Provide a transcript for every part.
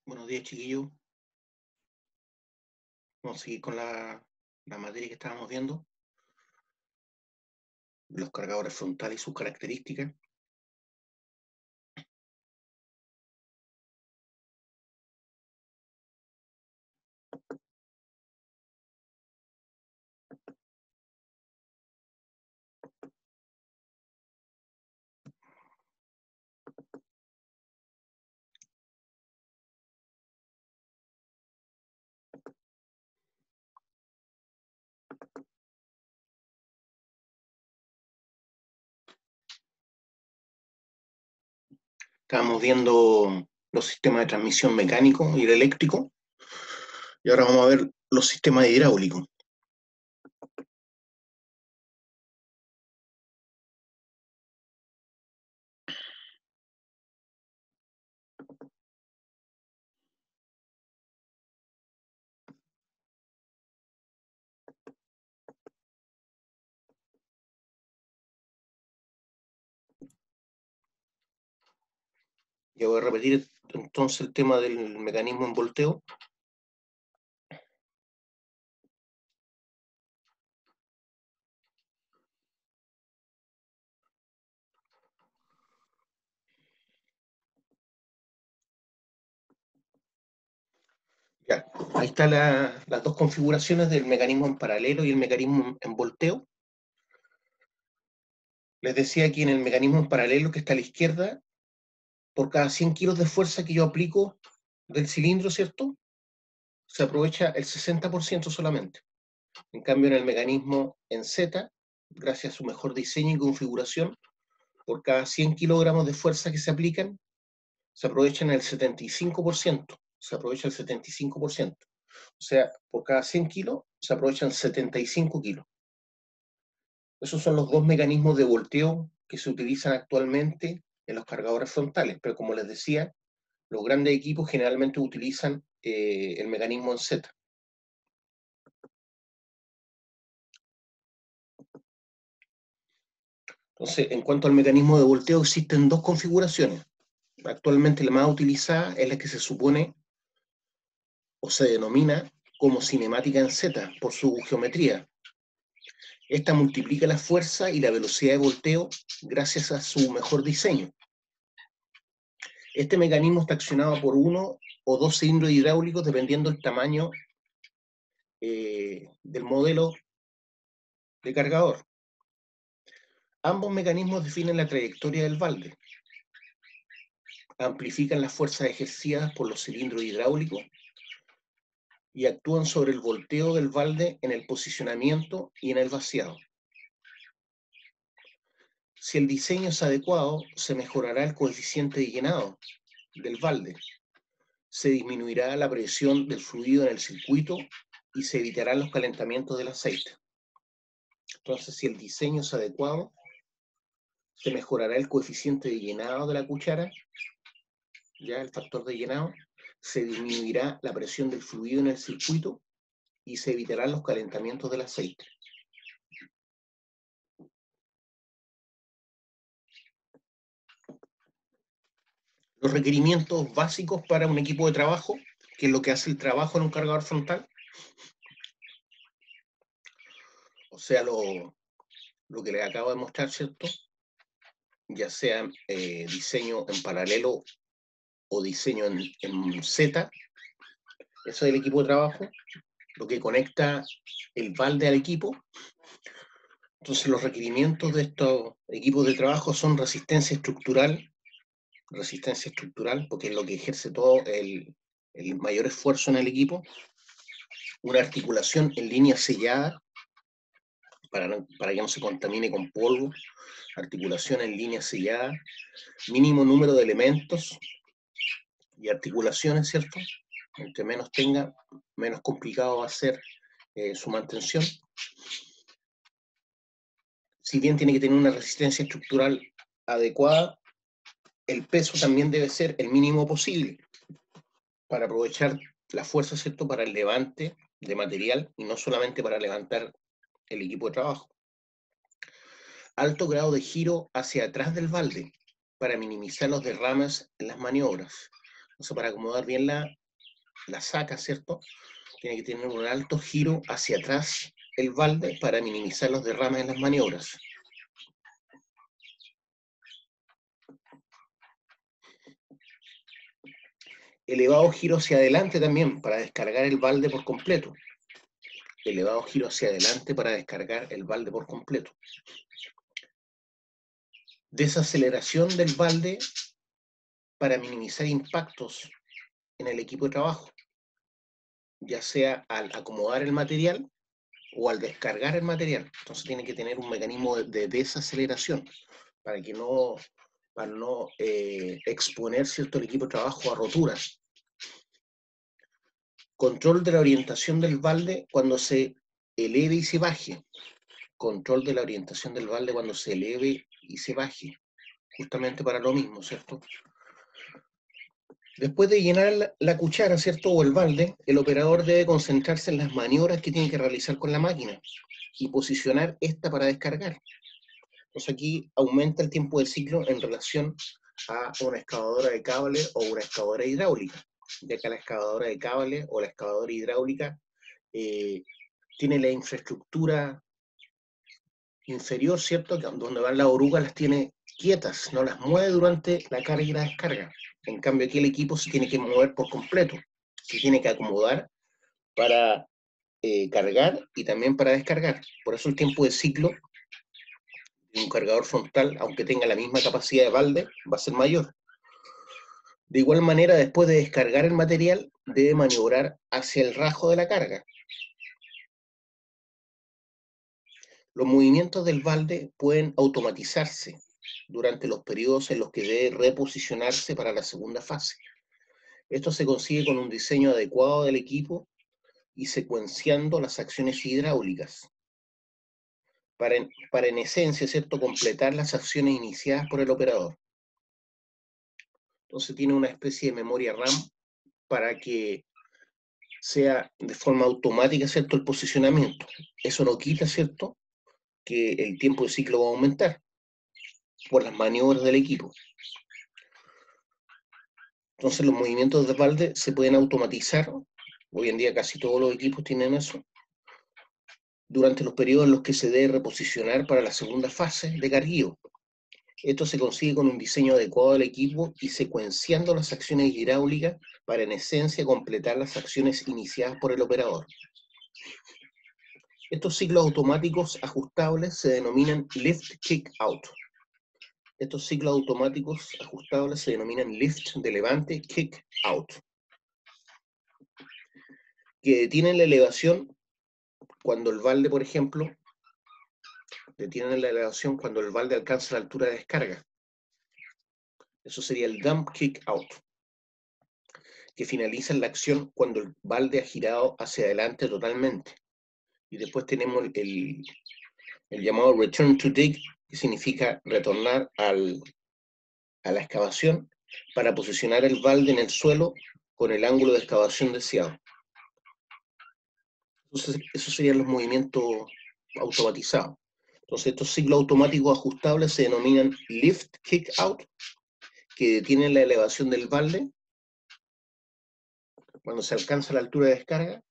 Buenos días, chiquillos. Vamos a seguir con la materia que estábamos viendo, los cargadores frontales y sus características. Estábamos viendo los sistemas de transmisión mecánico y el eléctrico, y ahora vamos a ver los sistemas hidráulicos. Ya voy a repetir entonces el tema del mecanismo en volteo. Ya, ahí están las dos configuraciones del mecanismo en paralelo y el mecanismo en volteo. Les decía aquí en el mecanismo en paralelo que está a la izquierda, por cada 100 kilos de fuerza que yo aplico del cilindro, ¿cierto? Se aprovecha el 60% solamente. En cambio, en el mecanismo en Z, gracias a su mejor diseño y configuración, por cada 100 kilogramos de fuerza que se aplican, se aprovechan el 75%. Se aprovecha el 75%. O sea, por cada 100 kilos se aprovechan 75 kilos. Esos son los dos mecanismos de volteo que se utilizan actualmente en los cargadores frontales. Pero como les decía, los grandes equipos generalmente utilizan el mecanismo en Z. Entonces, en cuanto al mecanismo de volteo, existen dos configuraciones. Actualmente la más utilizada es la que se supone o se denomina como cinemática en Z por su geometría. Esta multiplica la fuerza y la velocidad de volteo gracias a su mejor diseño. Este mecanismo está accionado por uno o dos cilindros hidráulicos dependiendo del tamaño del modelo de cargador. Ambos mecanismos definen la trayectoria del balde, amplifican las fuerzas ejercidas por los cilindros hidráulicos y actúan sobre el volteo del balde en el posicionamiento y en el vaciado. Si el diseño es adecuado, se mejorará el coeficiente de llenado del balde, se disminuirá la presión del fluido en el circuito y se evitarán los calentamientos del aceite. Entonces, si el diseño es adecuado, se mejorará el coeficiente de llenado de la cuchara, ya el factor de llenado, se disminuirá la presión del fluido en el circuito y se evitarán los calentamientos del aceite. Los requerimientos básicos para un equipo de trabajo, que es lo que hace el trabajo en un cargador frontal, o sea, lo que les acabo de mostrar, ¿cierto? Ya sea diseño en paralelo o diseño en Z, eso es el equipo de trabajo, lo que conecta el balde al equipo. Entonces los requerimientos de estos equipos de trabajo son resistencia estructural, porque es lo que ejerce todo el mayor esfuerzo en el equipo, una articulación en línea sellada, para que no se contamine con polvo, articulación en línea sellada, mínimo número de elementos y articulaciones, ¿cierto? Entre menos tenga, menos complicado va a ser su mantención. Si bien tiene que tener una resistencia estructural adecuada, el peso también debe ser el mínimo posible para aprovechar la fuerza, ¿cierto?, para el levante de material y no solamente para levantar el equipo de trabajo. Alto grado de giro hacia atrás del balde para minimizar los derrames en las maniobras. Entonces, para acomodar bien la saca, ¿cierto? Tiene que tener un alto giro hacia atrás el balde para minimizar los derrames en las maniobras. Elevado giro hacia adelante también para descargar el balde por completo. Elevado giro hacia adelante para descargar el balde por completo. Desaceleración del balde para minimizar impactos en el equipo de trabajo, ya sea al acomodar el material o al descargar el material. Entonces tiene que tener un mecanismo de desaceleración para no exponer, ¿cierto?, el equipo de trabajo a roturas. Control de la orientación del balde cuando se eleve y se baje. Control de la orientación del balde cuando se eleve y se baje. Justamente para lo mismo, ¿cierto? Después de llenar la cuchara, ¿cierto?, o el balde, el operador debe concentrarse en las maniobras que tiene que realizar con la máquina y posicionar esta para descargar. Entonces aquí aumenta el tiempo de ciclo en relación a una excavadora de cable o una excavadora hidráulica, ya que la excavadora de cable o la excavadora hidráulica tiene la infraestructura inferior, ¿cierto?, donde van las orugas las tiene quietas, no las mueve durante la carga y la descarga. En cambio aquí el equipo se tiene que mover por completo, se tiene que acomodar para cargar y también para descargar. Por eso el tiempo de ciclo de un cargador frontal, aunque tenga la misma capacidad de balde, va a ser mayor. De igual manera, después de descargar el material, debe maniobrar hacia el rajo de la carga. Los movimientos del balde pueden automatizarse durante los periodos en los que debe reposicionarse para la segunda fase. Esto se consigue con un diseño adecuado del equipo y secuenciando las acciones hidráulicas. Para en esencia, ¿cierto?, completar las acciones iniciadas por el operador. Entonces tiene una especie de memoria RAM para que sea de forma automática, ¿cierto?, el posicionamiento. Eso no quita, ¿cierto?, que el tiempo de ciclo va a aumentar por las maniobras del equipo. Entonces los movimientos de balde se pueden automatizar. Hoy en día casi todos los equipos tienen eso. Durante los periodos en los que se debe reposicionar para la segunda fase de carguío. Esto se consigue con un diseño adecuado del equipo y secuenciando las acciones hidráulicas para en esencia completar las acciones iniciadas por el operador. Estos ciclos automáticos ajustables se denominan lift kick out. Estos ciclos automáticos ajustables se denominan lift de levante kick out, que detienen la elevación cuando el balde, por ejemplo, detienen la elevación cuando el balde alcanza la altura de descarga. Eso sería el dump kick out, que finaliza la acción cuando el balde ha girado hacia adelante totalmente. Y después tenemos el llamado return to dig, que significa retornar a la excavación para posicionar el balde en el suelo con el ángulo de excavación deseado. Entonces, esos serían los movimientos automatizados. Entonces, estos ciclos automáticos ajustables se denominan lift kick out, que detienen la elevación del balde cuando se alcanza la altura de descarga.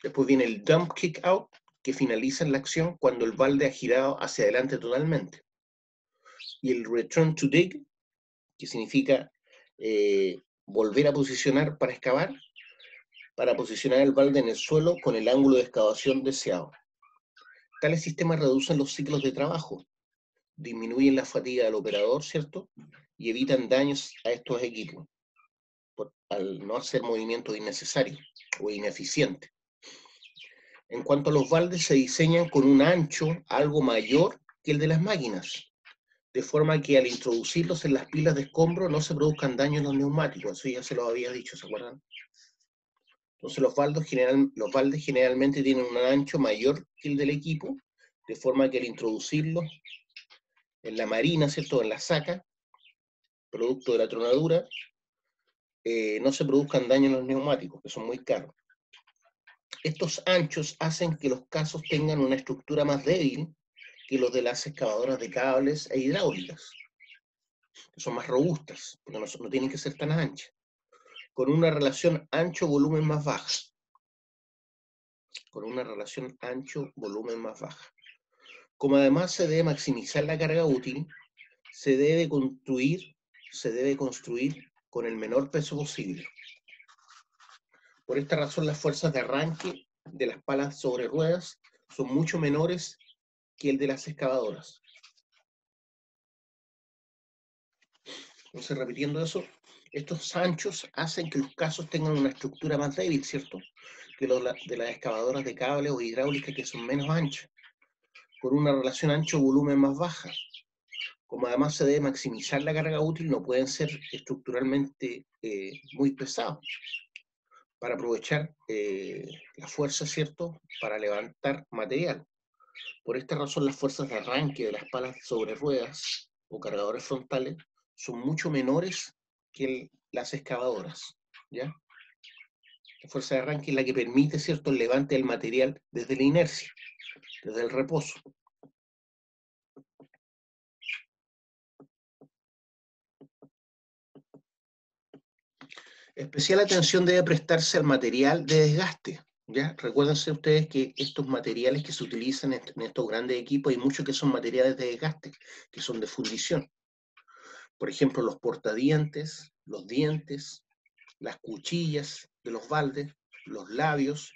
Después viene el dump kick out, que finaliza la acción cuando el balde ha girado hacia adelante totalmente. Y el return to dig, que significa volver a posicionar para excavar, para posicionar el balde en el suelo con el ángulo de excavación deseado. Tales sistemas reducen los ciclos de trabajo, disminuyen la fatiga del operador, ¿cierto?, y evitan daños a estos equipos al no hacer movimientos innecesarios o ineficientes. En cuanto a los baldes, se diseñan con un ancho algo mayor que el de las máquinas, de forma que al introducirlos en las pilas de escombro no se produzcan daños en los neumáticos. Eso ya se lo había dicho, ¿se acuerdan? Entonces los baldes generalmente tienen un ancho mayor que el del equipo, de forma que al introducirlos en la marina, ¿cierto?, en la saca, producto de la tronadura, no se produzcan daños en los neumáticos, que son muy caros. Estos anchos hacen que los casos tengan una estructura más débil que los de las excavadoras de cables e hidráulicas, que son más robustas, porque no tienen que ser tan anchas. con una relación ancho-volumen más baja. Con una relación ancho-volumen más baja. Como además se debe maximizar la carga útil, se debe construir con el menor peso posible. Por esta razón, las fuerzas de arranque de las palas sobre ruedas son mucho menores que el de las excavadoras. Entonces, repitiendo eso, estos anchos hacen que los casos tengan una estructura más débil, ¿cierto? Que los de las excavadoras de cable o hidráulica, que son menos anchas, con una relación ancho-volumen más baja. Como además se debe maximizar la carga útil, no pueden ser estructuralmente muy pesados para aprovechar la fuerza, ¿cierto?, para levantar material. Por esta razón, las fuerzas de arranque de las palas sobre ruedas o cargadores frontales son mucho menores que las excavadoras, ¿ya? La fuerza de arranque es la que permite, ¿cierto?, el levante del material desde la inercia, desde el reposo. Especial atención debe prestarse al material de desgaste, ¿ya? Recuérdense ustedes que estos materiales que se utilizan en estos grandes equipos, hay muchos que son materiales de desgaste, que son de fundición. Por ejemplo, los portadientes, los dientes, las cuchillas de los baldes, los labios,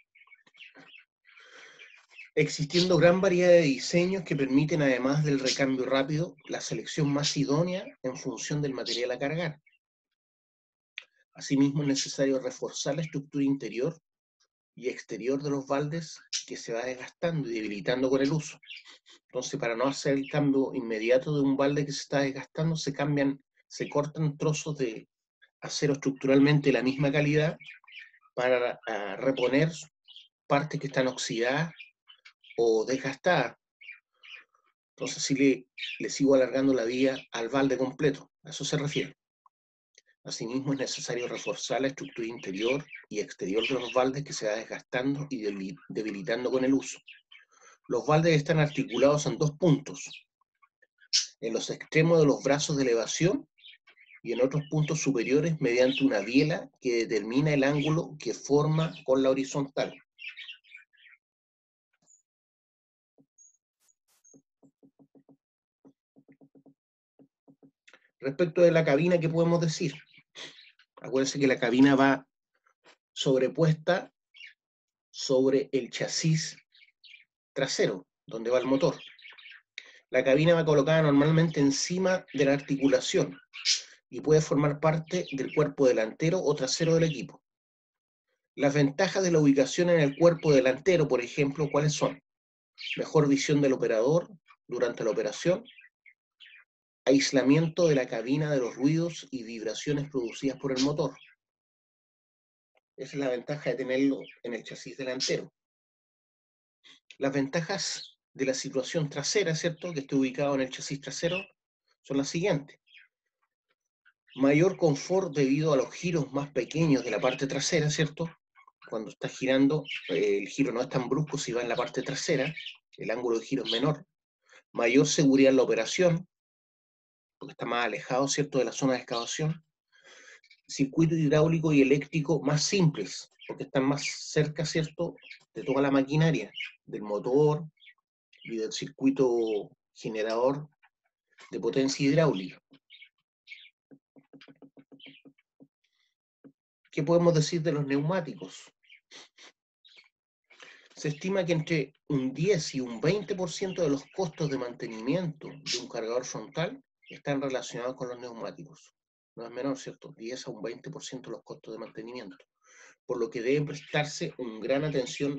existiendo gran variedad de diseños que permiten, además del recambio rápido, la selección más idónea en función del material a cargar. Asimismo, es necesario reforzar la estructura interior y exterior de los baldes que se va desgastando y debilitando con el uso. Entonces, para no hacer el cambio inmediato de un balde que se está desgastando, se cortan trozos de acero estructuralmente de la misma calidad para reponer partes que están oxidadas o desgastadas. Entonces, sí le sigo alargando la vida al balde completo. A eso se refiere. Asimismo, es necesario reforzar la estructura interior y exterior de los baldes que se va desgastando y debilitando con el uso. Los baldes están articulados en dos puntos, en los extremos de los brazos de elevación y en otros puntos superiores mediante una biela que determina el ángulo que forma con la horizontal. Respecto de la cabina, ¿qué podemos decir? Acuérdense que la cabina va sobrepuesta sobre el chasis trasero, donde va el motor. La cabina va colocada normalmente encima de la articulación y puede formar parte del cuerpo delantero o trasero del equipo. Las ventajas de la ubicación en el cuerpo delantero, por ejemplo, ¿cuáles son? Mejor visión del operador durante la operación, aislamiento de la cabina de los ruidos y vibraciones producidas por el motor. Esa es la ventaja de tenerlo en el chasis delantero. Las ventajas de la situación trasera, ¿cierto?, que esté ubicado en el chasis trasero, son las siguientes. Mayor confort debido a los giros más pequeños de la parte trasera, ¿cierto? Cuando está girando, el giro no es tan brusco si va en la parte trasera, el ángulo de giro es menor. Mayor seguridad en la operación, porque está más alejado, ¿cierto?, de la zona de excavación. Circuito hidráulico y eléctrico más simples, porque están más cerca, ¿cierto?, de toda la maquinaria, del motor y del circuito generador de potencia hidráulica. ¿Qué podemos decir de los neumáticos? Se estima que entre un 10 y un 20% de los costos de mantenimiento de un cargador frontal están relacionados con los neumáticos. No es menor, ¿cierto? 10 a un 20% de los costos de mantenimiento. Por lo que debe prestarse una gran atención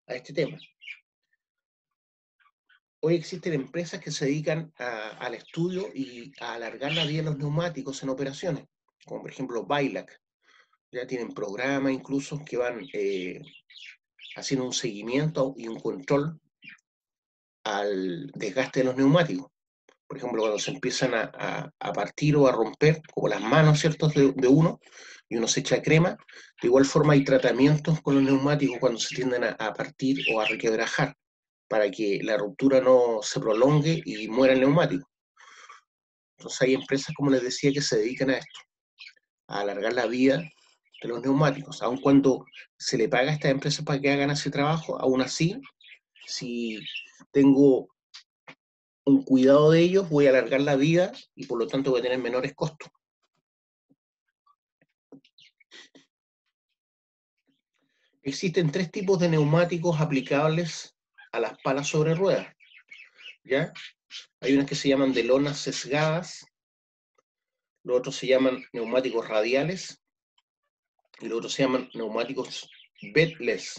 a este tema. Hoy existen empresas que se dedican al estudio y a alargar la vida de los neumáticos en operaciones, como por ejemplo Bailac. Ya tienen programas incluso que van haciendo un seguimiento y un control al desgaste de los neumáticos. Por ejemplo, cuando se empiezan a partir o a romper, como las manos, ¿cierto?, de uno, y uno se echa crema, de igual forma hay tratamientos con los neumáticos cuando se tienden a partir o a requebrajar, para que la ruptura no se prolongue y muera el neumático. Entonces hay empresas, como les decía, que se dedican a esto. a alargar la vida de los neumáticos. Aun cuando se le paga a estas empresas para que hagan ese trabajo, aún así, si tengo un cuidado de ellos, voy a alargar la vida y por lo tanto voy a tener menores costos. Existen tres tipos de neumáticos aplicables a las palas sobre ruedas, ¿ya? Hay unas que se llaman de lonas sesgadas, los otros se llaman neumáticos radiales y los otros se llaman neumáticos bedless.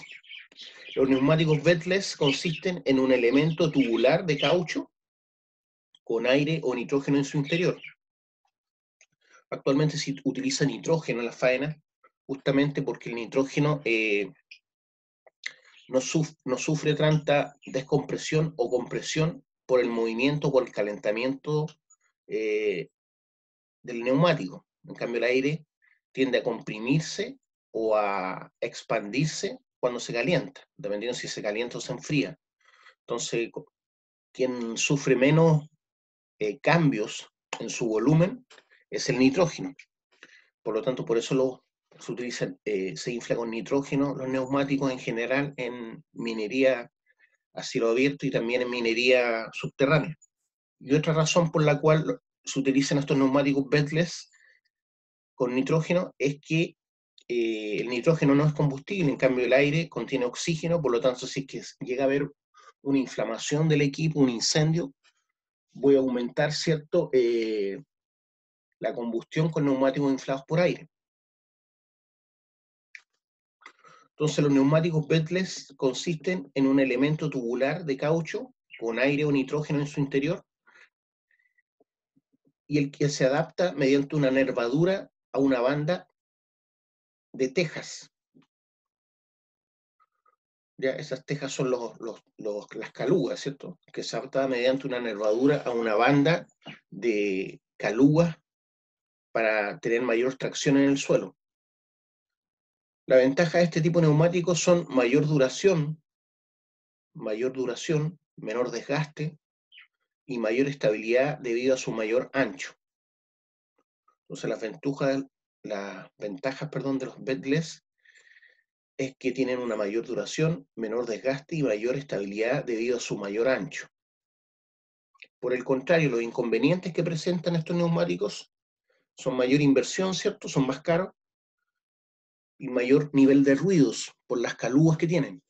Los neumáticos bedless consisten en un elemento tubular de caucho con aire o nitrógeno en su interior. Actualmente se utiliza nitrógeno en la faena, justamente porque el nitrógeno no sufre tanta descompresión o compresión por el movimiento o por el calentamiento del neumático. En cambio, el aire tiende a comprimirse o a expandirse cuando se calienta, dependiendo si se calienta o se enfría. Entonces, quien sufre menos cambios en su volumen es el nitrógeno. Por lo tanto, por eso se utiliza, se infla con nitrógeno los neumáticos en general en minería a cielo abierto y también en minería subterránea. Y otra razón por la cual se utilizan estos neumáticos bedless con nitrógeno es que el nitrógeno no es combustible, en cambio el aire contiene oxígeno, por lo tanto si es que llega a haber una inflamación del equipo, un incendio, voy a aumentar, ¿cierto?, la combustión con neumáticos inflados por aire. Entonces los neumáticos bedless consisten en un elemento tubular de caucho con aire o nitrógeno en su interior y el que se adapta mediante una nervadura a una banda de tejas. Ya, esas tejas son las calugas, ¿cierto? Que se adapta mediante una nervadura a una banda de calugas para tener mayor tracción en el suelo. La ventaja de este tipo de neumáticos son mayor duración, menor desgaste y mayor estabilidad debido a su mayor ancho. Entonces las ventajas de los bedless es que tienen una mayor duración, menor desgaste y mayor estabilidad debido a su mayor ancho. Por el contrario, los inconvenientes que presentan estos neumáticos son mayor inversión, ¿cierto? Son más caros y mayor nivel de ruidos por las calugas que tienen.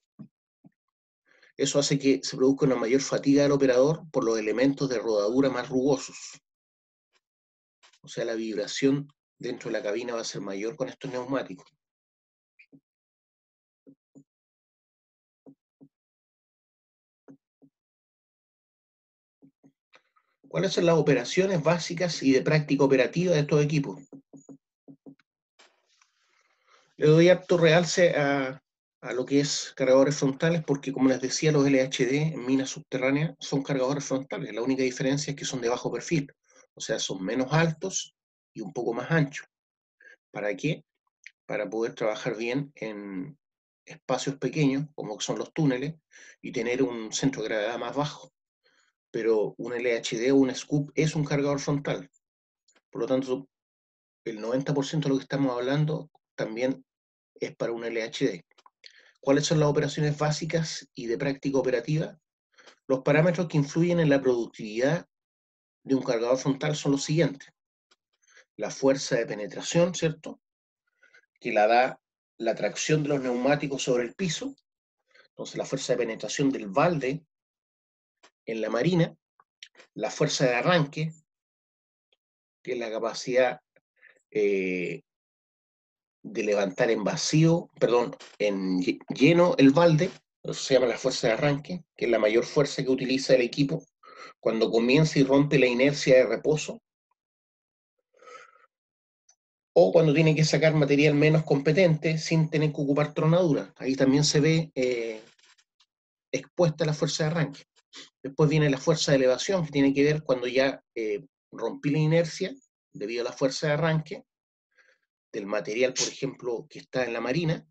Eso hace que se produzca una mayor fatiga del operador por los elementos de rodadura más rugosos. O sea, la vibración dentro de la cabina va a ser mayor con estos neumáticos. ¿Cuáles son las operaciones básicas y de práctica operativa de estos equipos? Le doy harto realce a lo que es cargadores frontales porque, como les decía, los LHD en minas subterráneas son cargadores frontales. La única diferencia es que son de bajo perfil, o sea, son menos altos y un poco más anchos. ¿Para qué? Para poder trabajar bien en espacios pequeños, como son los túneles, y tener un centro de gravedad más bajo. Pero un LHD o un SCOOP es un cargador frontal. Por lo tanto, el 90% de lo que estamos hablando también es para un LHD. ¿Cuáles son las operaciones básicas y de práctica operativa? Los parámetros que influyen en la productividad de un cargador frontal son los siguientes. La fuerza de penetración, ¿cierto?, que la da la tracción de los neumáticos sobre el piso. Entonces, la fuerza de penetración del balde en la marina. La fuerza de arranque, que es la capacidad de levantar en vacío, en lleno el balde. Eso se llama la fuerza de arranque, que es la mayor fuerza que utiliza el equipo cuando comienza y rompe la inercia de reposo, o cuando tiene que sacar material menos competente sin tener que ocupar tronadura. Ahí también se ve expuesta la fuerza de arranque. Después viene la fuerza de elevación, que tiene que ver cuando ya rompí la inercia debido a la fuerza de arranque del material, por ejemplo, que está en la marina.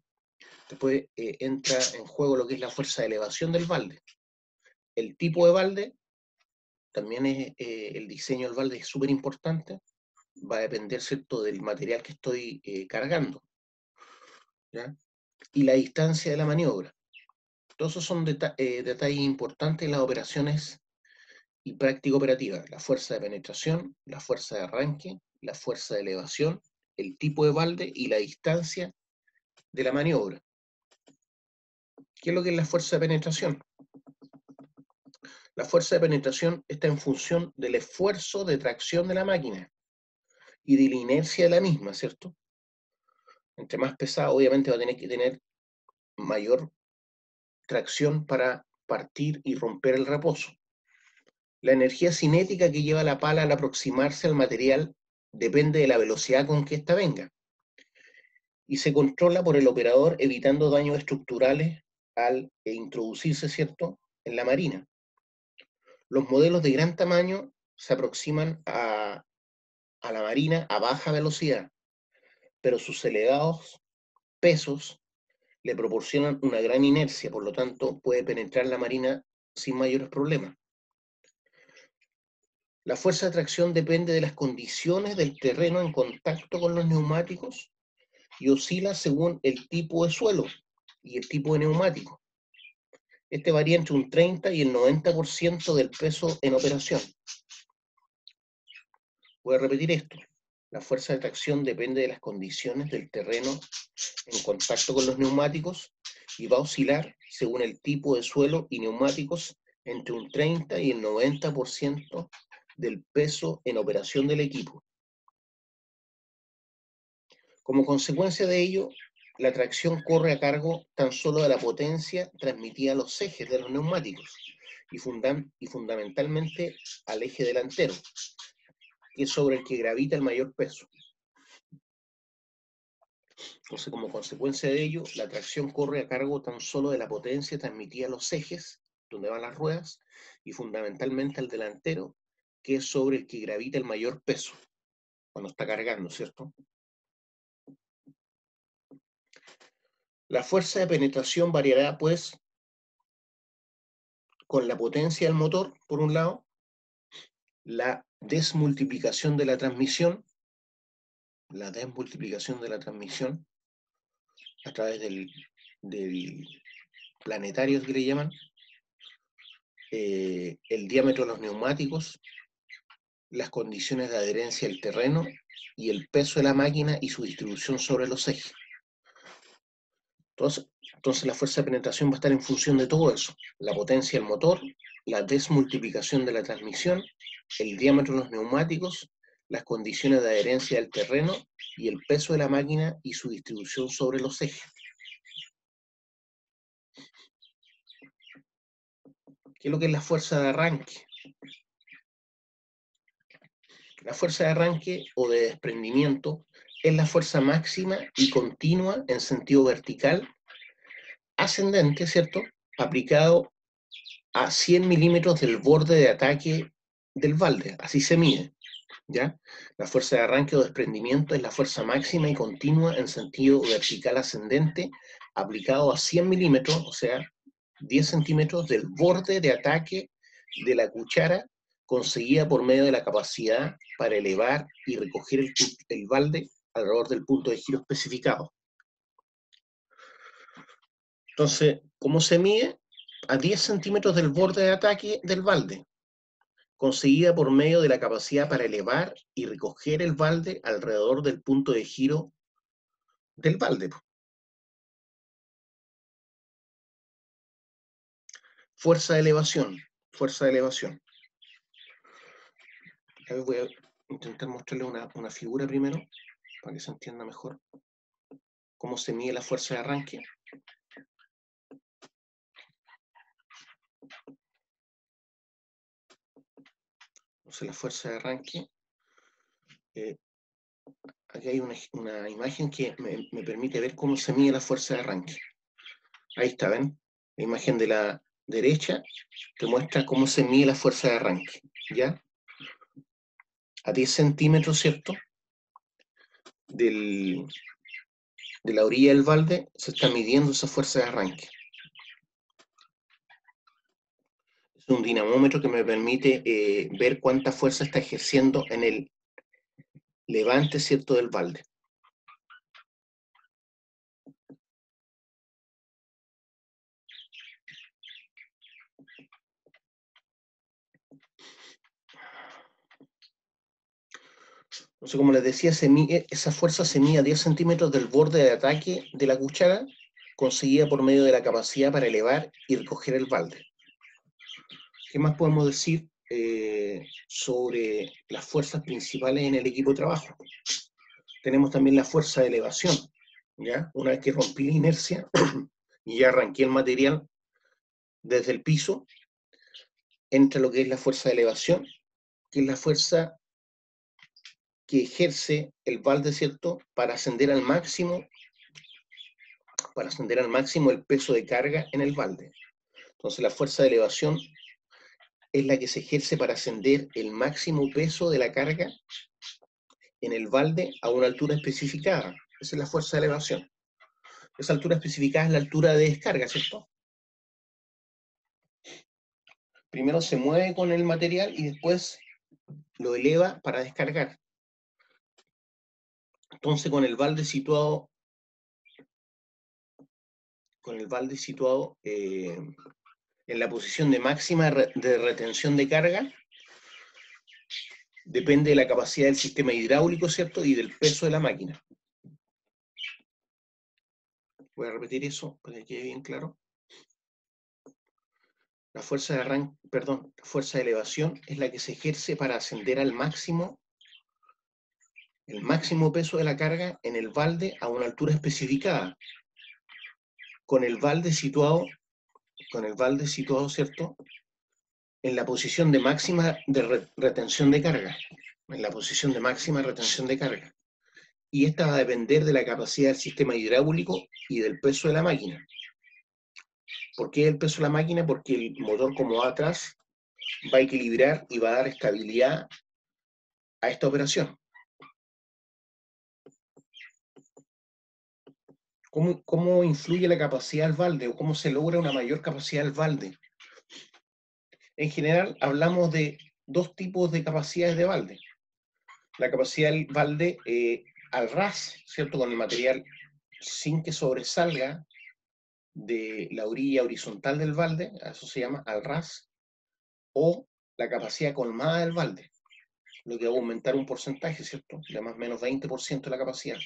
Después entra en juego lo que es la fuerza de elevación del balde. El tipo de balde, también es el diseño del balde es súper importante. va a depender, ¿cierto?, del material que estoy cargando, ¿ya? Y la distancia de la maniobra. Todos esos son detalles importantes en las operaciones y práctica operativa. La fuerza de penetración, la fuerza de arranque, la fuerza de elevación, el tipo de balde y la distancia de la maniobra. ¿Qué es lo que es la fuerza de penetración? La fuerza de penetración está en función del esfuerzo de tracción de la máquina y de la inercia de la misma, ¿cierto? Entre más pesado, obviamente va a tener que tener mayor tracción para partir y romper el reposo. La energía cinética que lleva la pala al aproximarse al material depende de la velocidad con que ésta venga y se controla por el operador evitando daños estructurales al introducirse, ¿cierto?, en la marina. Los modelos de gran tamaño se aproximan a la marina a baja velocidad, pero sus elevados pesos le proporcionan una gran inercia, por lo tanto puede penetrar la marina sin mayores problemas. La fuerza de tracción depende de las condiciones del terreno en contacto con los neumáticos y oscila según el tipo de suelo y el tipo de neumático. Este varía entre un 30 y el 90% del peso en operación. Voy a repetir esto. La fuerza de tracción depende de las condiciones del terreno en contacto con los neumáticos y va a oscilar según el tipo de suelo y neumáticos entre un 30 y el 90% del peso en operación del equipo. Como consecuencia de ello, la tracción corre a cargo tan solo de la potencia transmitida a los ejes de los neumáticos y fundamentalmente al eje delantero, que es sobre el que gravita el mayor peso. Entonces, como consecuencia de ello, la tracción corre a cargo tan solo de la potencia transmitida a los ejes, donde van las ruedas, y fundamentalmente al delantero, que es sobre el que gravita el mayor peso, cuando está cargando, ¿cierto? La fuerza de penetración variará, pues, con la potencia del motor, por un lado, la desmultiplicación de la transmisión, a través del planetario que le llaman, el diámetro de los neumáticos, las condiciones de adherencia al terreno y el peso de la máquina y su distribución sobre los ejes. Entonces la fuerza de penetración va a estar en función de todo eso: la potencia del motor, la desmultiplicación de la transmisión, el diámetro de los neumáticos, las condiciones de adherencia al terreno y el peso de la máquina y su distribución sobre los ejes. ¿Qué es lo que es la fuerza de arranque? La fuerza de arranque o de desprendimiento es la fuerza máxima y continua en sentido vertical ascendente, ¿cierto?, aplicado a 100 milímetros del borde de ataque del balde, así se mide, ¿ya? La fuerza de arranque o desprendimiento es la fuerza máxima y continua en sentido vertical ascendente, aplicado a 100 milímetros, o sea, 10 centímetros del borde de ataque de la cuchara, conseguida por medio de la capacidad para elevar y recoger el balde alrededor del punto de giro especificado. Entonces, ¿cómo se mide? A 10 centímetros del borde de ataque del balde, conseguida por medio de la capacidad para elevar y recoger el balde alrededor del punto de giro del balde. Fuerza de elevación. Fuerza de elevación. A ver, voy a intentar mostrarles una figura primero, para que se entienda mejor cómo se mide la fuerza de arranque. Entonces, la fuerza de arranque, aquí hay una imagen que me permite ver cómo se mide la fuerza de arranque. Ahí está, ¿ven? La imagen de la derecha te muestra cómo se mide la fuerza de arranque, ¿ya? A 10 centímetros, ¿cierto?, de la orilla del balde se está midiendo esa fuerza de arranque. Es un dinamómetro que me permite ver cuánta fuerza está ejerciendo en levante, ¿cierto?, del balde. Entonces, como les decía, esa fuerza se mide a 10 centímetros del borde de ataque de la cuchara, conseguida por medio de la capacidad para elevar y recoger el balde. ¿Qué más podemos decir sobre las fuerzas principales en el equipo de trabajo? Tenemos también la fuerza de elevación, ¿ya? Una vez que rompí la inercia y ya arranqué el material desde el piso, entra lo que es la fuerza de elevación, que es la fuerza que ejerce el balde, ¿cierto?, para ascender al máximo el peso de carga en el balde. Entonces la fuerza de elevación es la que se ejerce para ascender el máximo peso de la carga en el balde a una altura especificada. Esa es la fuerza de elevación. Esa altura especificada es la altura de descarga, ¿cierto? Primero se mueve con el material y después lo eleva para descargar. Entonces con el balde situado en la posición de máxima de retención de carga, depende de la capacidad del sistema hidráulico, ¿cierto?, y del peso de la máquina. Voy a repetir eso para que quede bien claro. La fuerza de elevación es la que se ejerce para ascender al máximo, el máximo peso de la carga en el balde a una altura especificada, con el balde situado, ¿cierto?, en la posición de máxima de retención de carga, y esta va a depender de la capacidad del sistema hidráulico y del peso de la máquina. ¿Por qué el peso de la máquina? Porque el motor, como va atrás, va a equilibrar y va a dar estabilidad a esta operación. ¿Cómo influye la capacidad del balde o cómo se logra una mayor capacidad del balde? En general, hablamos de dos tipos de capacidades de balde. La capacidad del balde al ras, ¿cierto?, con el material sin que sobresalga de la orilla horizontal del balde, eso se llama al ras, o la capacidad colmada del balde, lo que va a aumentar un porcentaje, ¿cierto?, de más o menos 20% de la capacidad.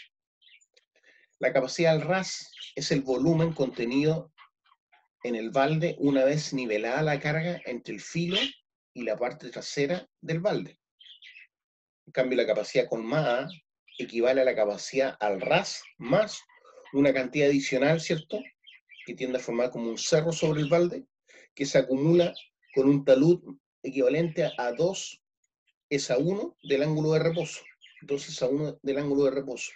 La capacidad al ras es el volumen contenido en el balde una vez nivelada la carga entre el filo y la parte trasera del balde. En cambio, la capacidad colmada equivale a la capacidad al ras más una cantidad adicional, ¿cierto?, que tiende a formar como un cerro sobre el balde, que se acumula con un talud equivalente a 2:1 del ángulo de reposo. 2:1 del ángulo de reposo.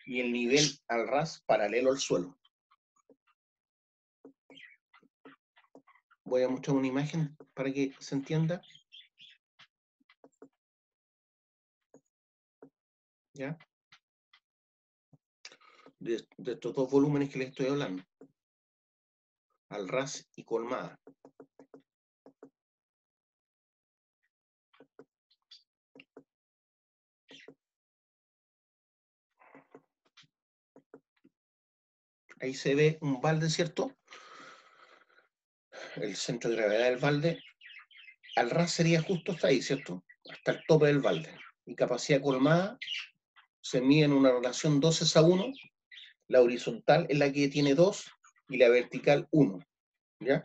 Y el nivel al ras paralelo al suelo. Voy a mostrar una imagen para que se entienda. ¿Ya? De estos dos volúmenes que les estoy hablando. Al ras y colmada. Ahí se ve un balde, ¿cierto? El centro de gravedad del balde. Al ras sería justo hasta ahí, ¿cierto? Hasta el tope del balde. Y capacidad colmada se mide en una relación 2:1. La horizontal es la que tiene 2 y la vertical 1. ¿Ya?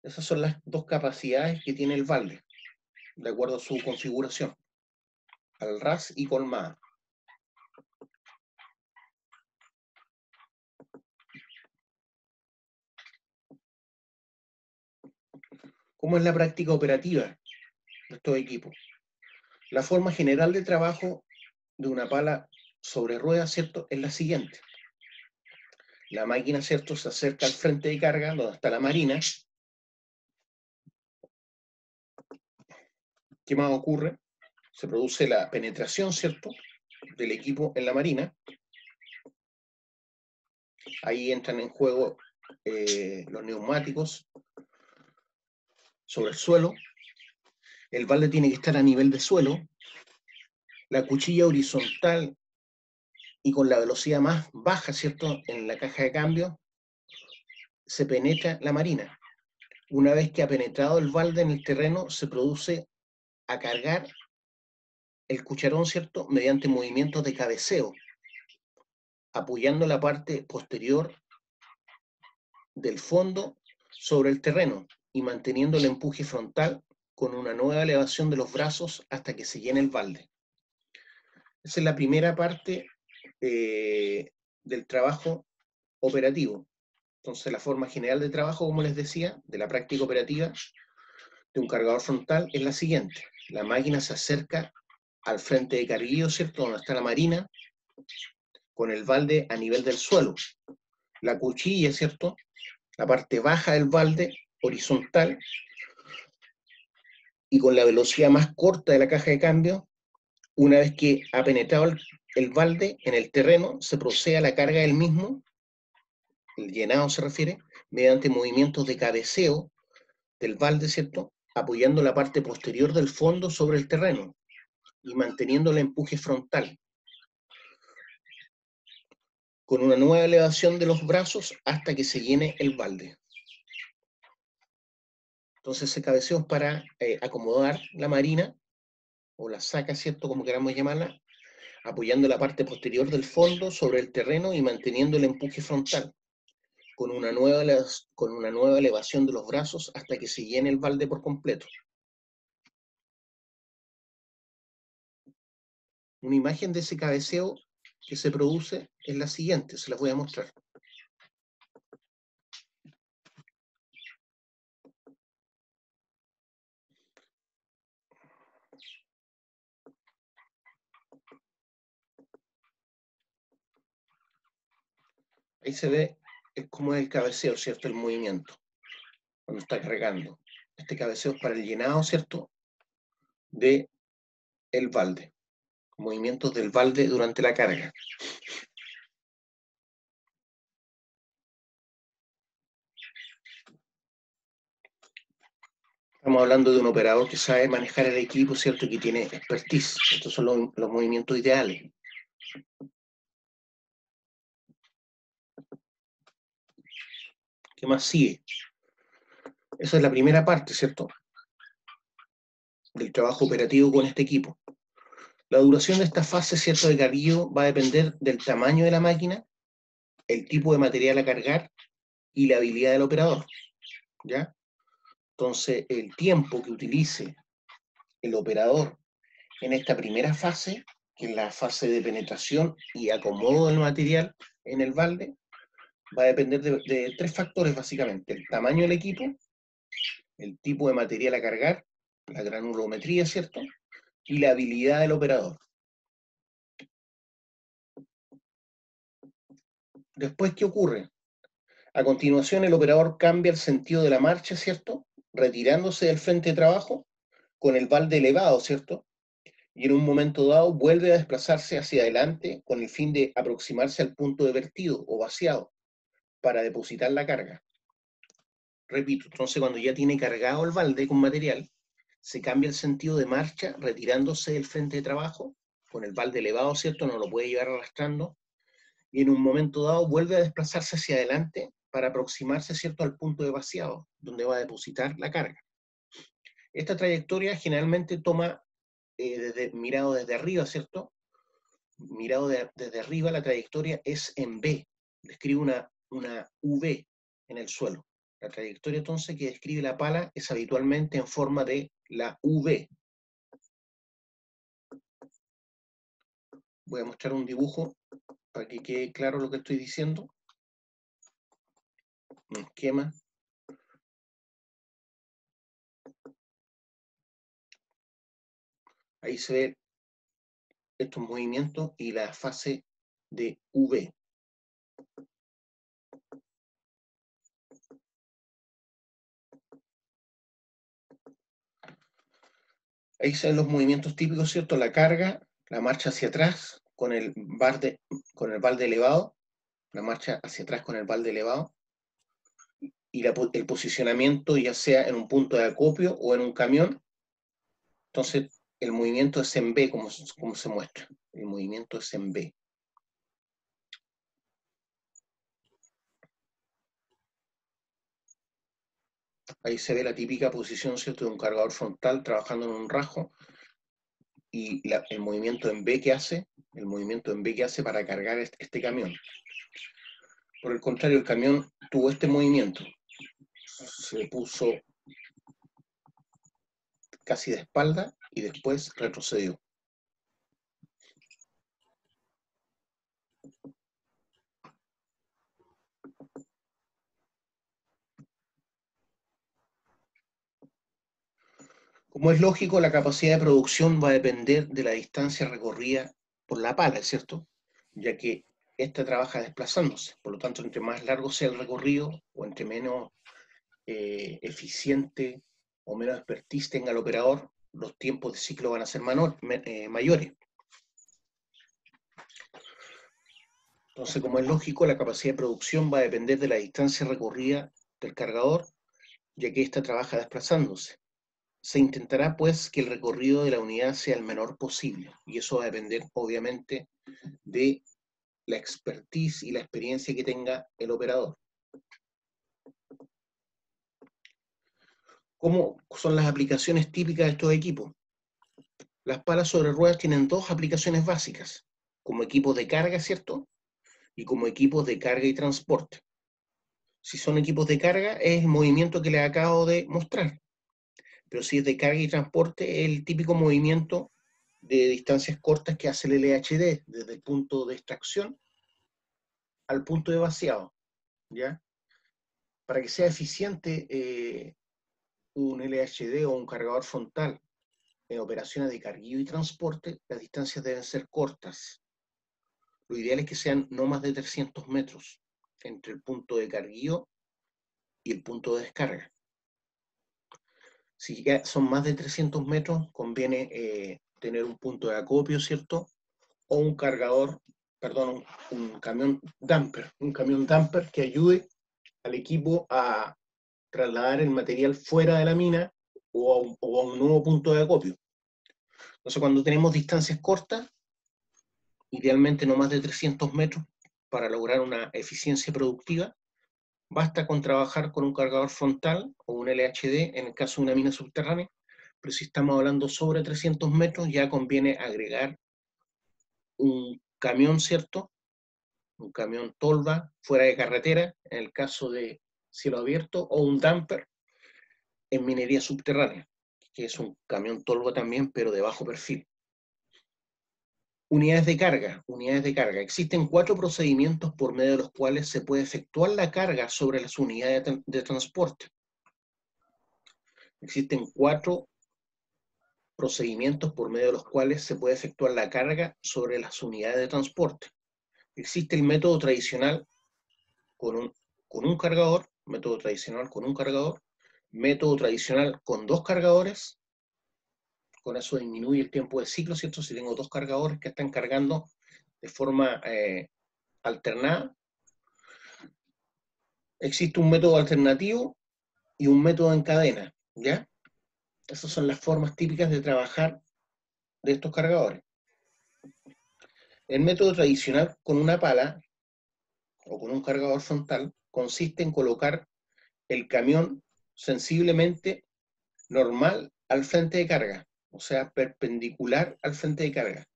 Esas son las dos capacidades que tiene el balde, de acuerdo a su configuración. Al ras y colmada. ¿Cómo es la práctica operativa de estos equipos? La forma general de trabajo de una pala sobre ruedas, ¿cierto?, es la siguiente. La máquina, ¿cierto?, se acerca al frente de carga, donde está la marina. ¿Qué más ocurre? Se produce la penetración, ¿cierto?, del equipo en la marina. Ahí entran en juego los neumáticos sobre el suelo. El balde tiene que estar a nivel de suelo. la cuchilla horizontal y con la velocidad más baja, ¿cierto?, en la caja de cambio, se penetra la marina. Una vez que ha penetrado el balde en el terreno, se produce a cargar el cucharón, ¿cierto?, mediante movimientos de cabeceo, apoyando la parte posterior del fondo sobre el terreno y manteniendo el empuje frontal con una nueva elevación de los brazos hasta que se llene el balde. Esa es la primera parte del trabajo operativo. Entonces, la forma general de trabajo, como les decía, de la práctica operativa de un cargador frontal es la siguiente. La máquina se acerca al frente de carguillo, ¿cierto?, donde está la marina, con el balde a nivel del suelo. La cuchilla, ¿cierto?, la parte baja del balde, horizontal, y con la velocidad más corta de la caja de cambio, una vez que ha penetrado el balde en el terreno, se procede a la carga del mismo, el llenado se refiere, mediante movimientos de cabeceo del balde, ¿cierto?, apoyando la parte posterior del fondo sobre el terreno y manteniendo el empuje frontal, con una nueva elevación de los brazos hasta que se llene el balde. Entonces ese cabeceo es para acomodar la marina, o la saca, ¿cierto?, como queramos llamarla, apoyando la parte posterior del fondo sobre el terreno y manteniendo el empuje frontal, con una nueva elevación de los brazos hasta que se llene el balde por completo. Una imagen de ese cabeceo que se produce es la siguiente, se las voy a mostrar. Ahí se ve cómo es el cabeceo, ¿cierto?, el movimiento, cuando está cargando. Este cabeceo es para el llenado, ¿cierto?, de el balde, movimientos del balde durante la carga. Estamos hablando de un operador que sabe manejar el equipo, ¿cierto?, que tiene expertise. Estos son los movimientos ideales. ¿Qué más sigue? Esa es la primera parte, ¿cierto?, del trabajo operativo con este equipo. La duración de esta fase, ¿cierto?, de carguillo va a depender del tamaño de la máquina, el tipo de material a cargar y la habilidad del operador, ¿ya? Entonces, el tiempo que utilice el operador en esta primera fase, que es la fase de penetración y acomodo del material en el balde, va a depender de tres factores básicamente: el tamaño del equipo, el tipo de material a cargar, la granulometría, ¿cierto?, y la habilidad del operador. Después, ¿qué ocurre? A continuación, el operador cambia el sentido de la marcha, ¿cierto?, retirándose del frente de trabajo con el balde elevado, ¿cierto?, y en un momento dado vuelve a desplazarse hacia adelante con el fin de aproximarse al punto de vertido o vaciado para depositar la carga. Repito, entonces cuando ya tiene cargado el balde con material, se cambia el sentido de marcha retirándose del frente de trabajo con el balde elevado, ¿cierto?, no lo puede llevar arrastrando, y en un momento dado vuelve a desplazarse hacia adelante para aproximarse, ¿cierto?, al punto de vaciado, donde va a depositar la carga. Esta trayectoria generalmente toma, mirado desde arriba, ¿cierto? Mirado desde arriba, la trayectoria es en V, describe una V en el suelo. La trayectoria entonces que describe la pala es habitualmente en forma de la V. Voy a mostrar un dibujo para que quede claro lo que estoy diciendo. Un esquema. Ahí se ve estos movimientos y la fase de V. Ahí se ven los movimientos típicos, ¿cierto? La carga, la marcha hacia atrás con el balde elevado, la marcha hacia atrás con el balde elevado, y el posicionamiento ya sea en un punto de acopio o en un camión. Entonces, el movimiento es en B, como se muestra. El movimiento es en B. Ahí se ve la típica posición, ¿cierto?, de un cargador frontal trabajando en un rajo, y el movimiento en B que hace, para cargar este camión. Por el contrario, el camión tuvo este movimiento, se puso casi de espalda y después retrocedió. Como es lógico, la capacidad de producción va a depender de la distancia recorrida por la pala, ¿cierto? Ya que esta trabaja desplazándose. Por lo tanto, entre más largo sea el recorrido o entre menos eficiente o menos expertise tenga el operador, los tiempos de ciclo van a ser mayores. Entonces, como es lógico, la capacidad de producción va a depender de la distancia recorrida del cargador, ya que ésta trabaja desplazándose. Se intentará, pues, que el recorrido de la unidad sea el menor posible, y eso va a depender, obviamente, de la expertise y la experiencia que tenga el operador. ¿Cómo son las aplicaciones típicas de estos equipos? Las palas sobre ruedas tienen dos aplicaciones básicas, como equipos de carga, ¿cierto? Y como equipos de carga y transporte. Si son equipos de carga, es el movimiento que les acabo de mostrar. Pero si es de carga y transporte, es el típico movimiento de distancias cortas que hace el LHD, desde el punto de extracción al punto de vaciado, ¿ya? Para que sea eficiente un LHD o un cargador frontal en operaciones de carguillo y transporte, las distancias deben ser cortas. Lo ideal es que sean no más de 300 metros entre el punto de carguillo y el punto de descarga. Si ya son más de 300 metros, conviene tener un punto de acopio, ¿cierto? O un cargador, perdón, un camión dumper que ayude al equipo a trasladar el material fuera de la mina o a un nuevo punto de acopio. Entonces, cuando tenemos distancias cortas, idealmente no más de 300 metros, para lograr una eficiencia productiva, basta con trabajar con un cargador frontal o un LHD en el caso de una mina subterránea, pero si estamos hablando sobre 300 metros, ya conviene agregar un camión, ¿cierto? Un camión tolva fuera de carretera, en el caso de cielo abierto, o un dumper en minería subterránea, que es un camión tolva también, pero de bajo perfil. Unidades de carga. Unidades de carga. Existen 4 procedimientos por medio de los cuales se puede efectuar la carga sobre las unidades de transporte. Existen 4 procedimientos por medio de los cuales se puede efectuar la carga sobre las unidades de transporte. Existe el método tradicional con un cargador, método tradicional con un cargador, método tradicional con 2 cargadores. Con eso disminuye el tiempo de ciclo, ¿cierto? Si tengo 2 cargadores que están cargando de forma alternada. Existe un método alternativo y un método en cadena, ¿ya? Esas son las formas típicas de trabajar de estos cargadores. El método tradicional con una pala o con un cargador frontal consiste en colocar el camión sensiblemente normal al frente de carga, o sea, perpendicular al frente de carga,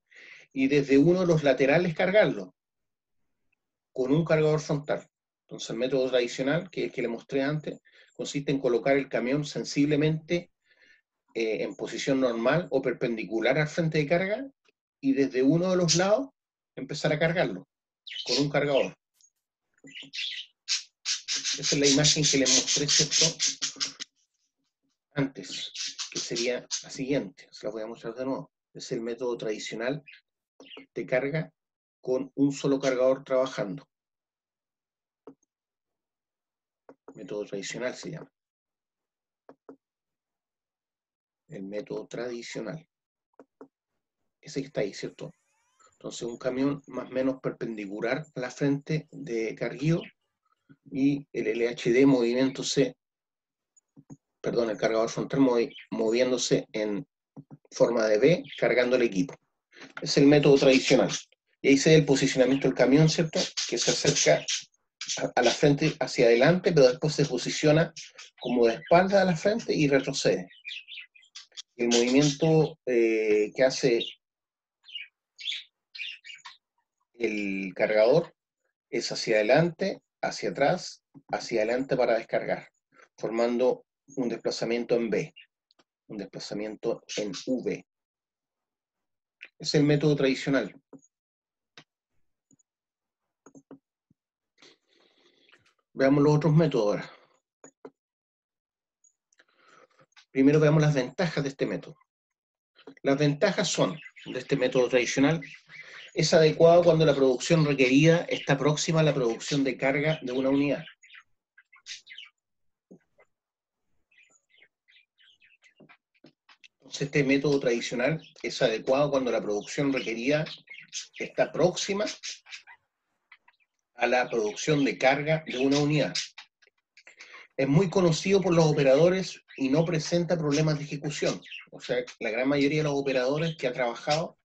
y desde uno de los laterales cargarlo con un cargador frontal. Entonces el método tradicional, que es el que le mostré antes, consiste en colocar el camión sensiblemente en posición normal o perpendicular al frente de carga y desde uno de los lados empezar a cargarlo con un cargador. Esa es la imagen que les mostré, ¿cierto? Antes, que sería la siguiente. Se la voy a mostrar de nuevo. Es el método tradicional de carga con un solo cargador trabajando. Método tradicional se llama. El método tradicional. Ese que está ahí, ¿cierto? Entonces un camión más o menos perpendicular a la frente de carguillo y el LHD moviéndose, perdón, el cargador frontal moviéndose en forma de V, cargando el equipo. Es el método tradicional. Y ahí se ve el posicionamiento del camión, ¿cierto? Que se acerca a la frente hacia adelante, pero después se posiciona como de espalda a la frente y retrocede. El movimiento que hace el cargador es hacia adelante, hacia atrás, hacia adelante para descargar, formando un desplazamiento en V, un desplazamiento en V. Es el método tradicional. Veamos los otros métodos ahora. Primero veamos las ventajas de este método. Las ventajas son, de este método tradicional, es adecuado cuando la producción requerida está próxima a la producción de carga de una unidad. Entonces, este método tradicional es adecuado cuando la producción requerida está próxima a la producción de carga de una unidad. Es muy conocido por los operadores y no presenta problemas de ejecución. O sea, la gran mayoría de los operadores que ha trabajado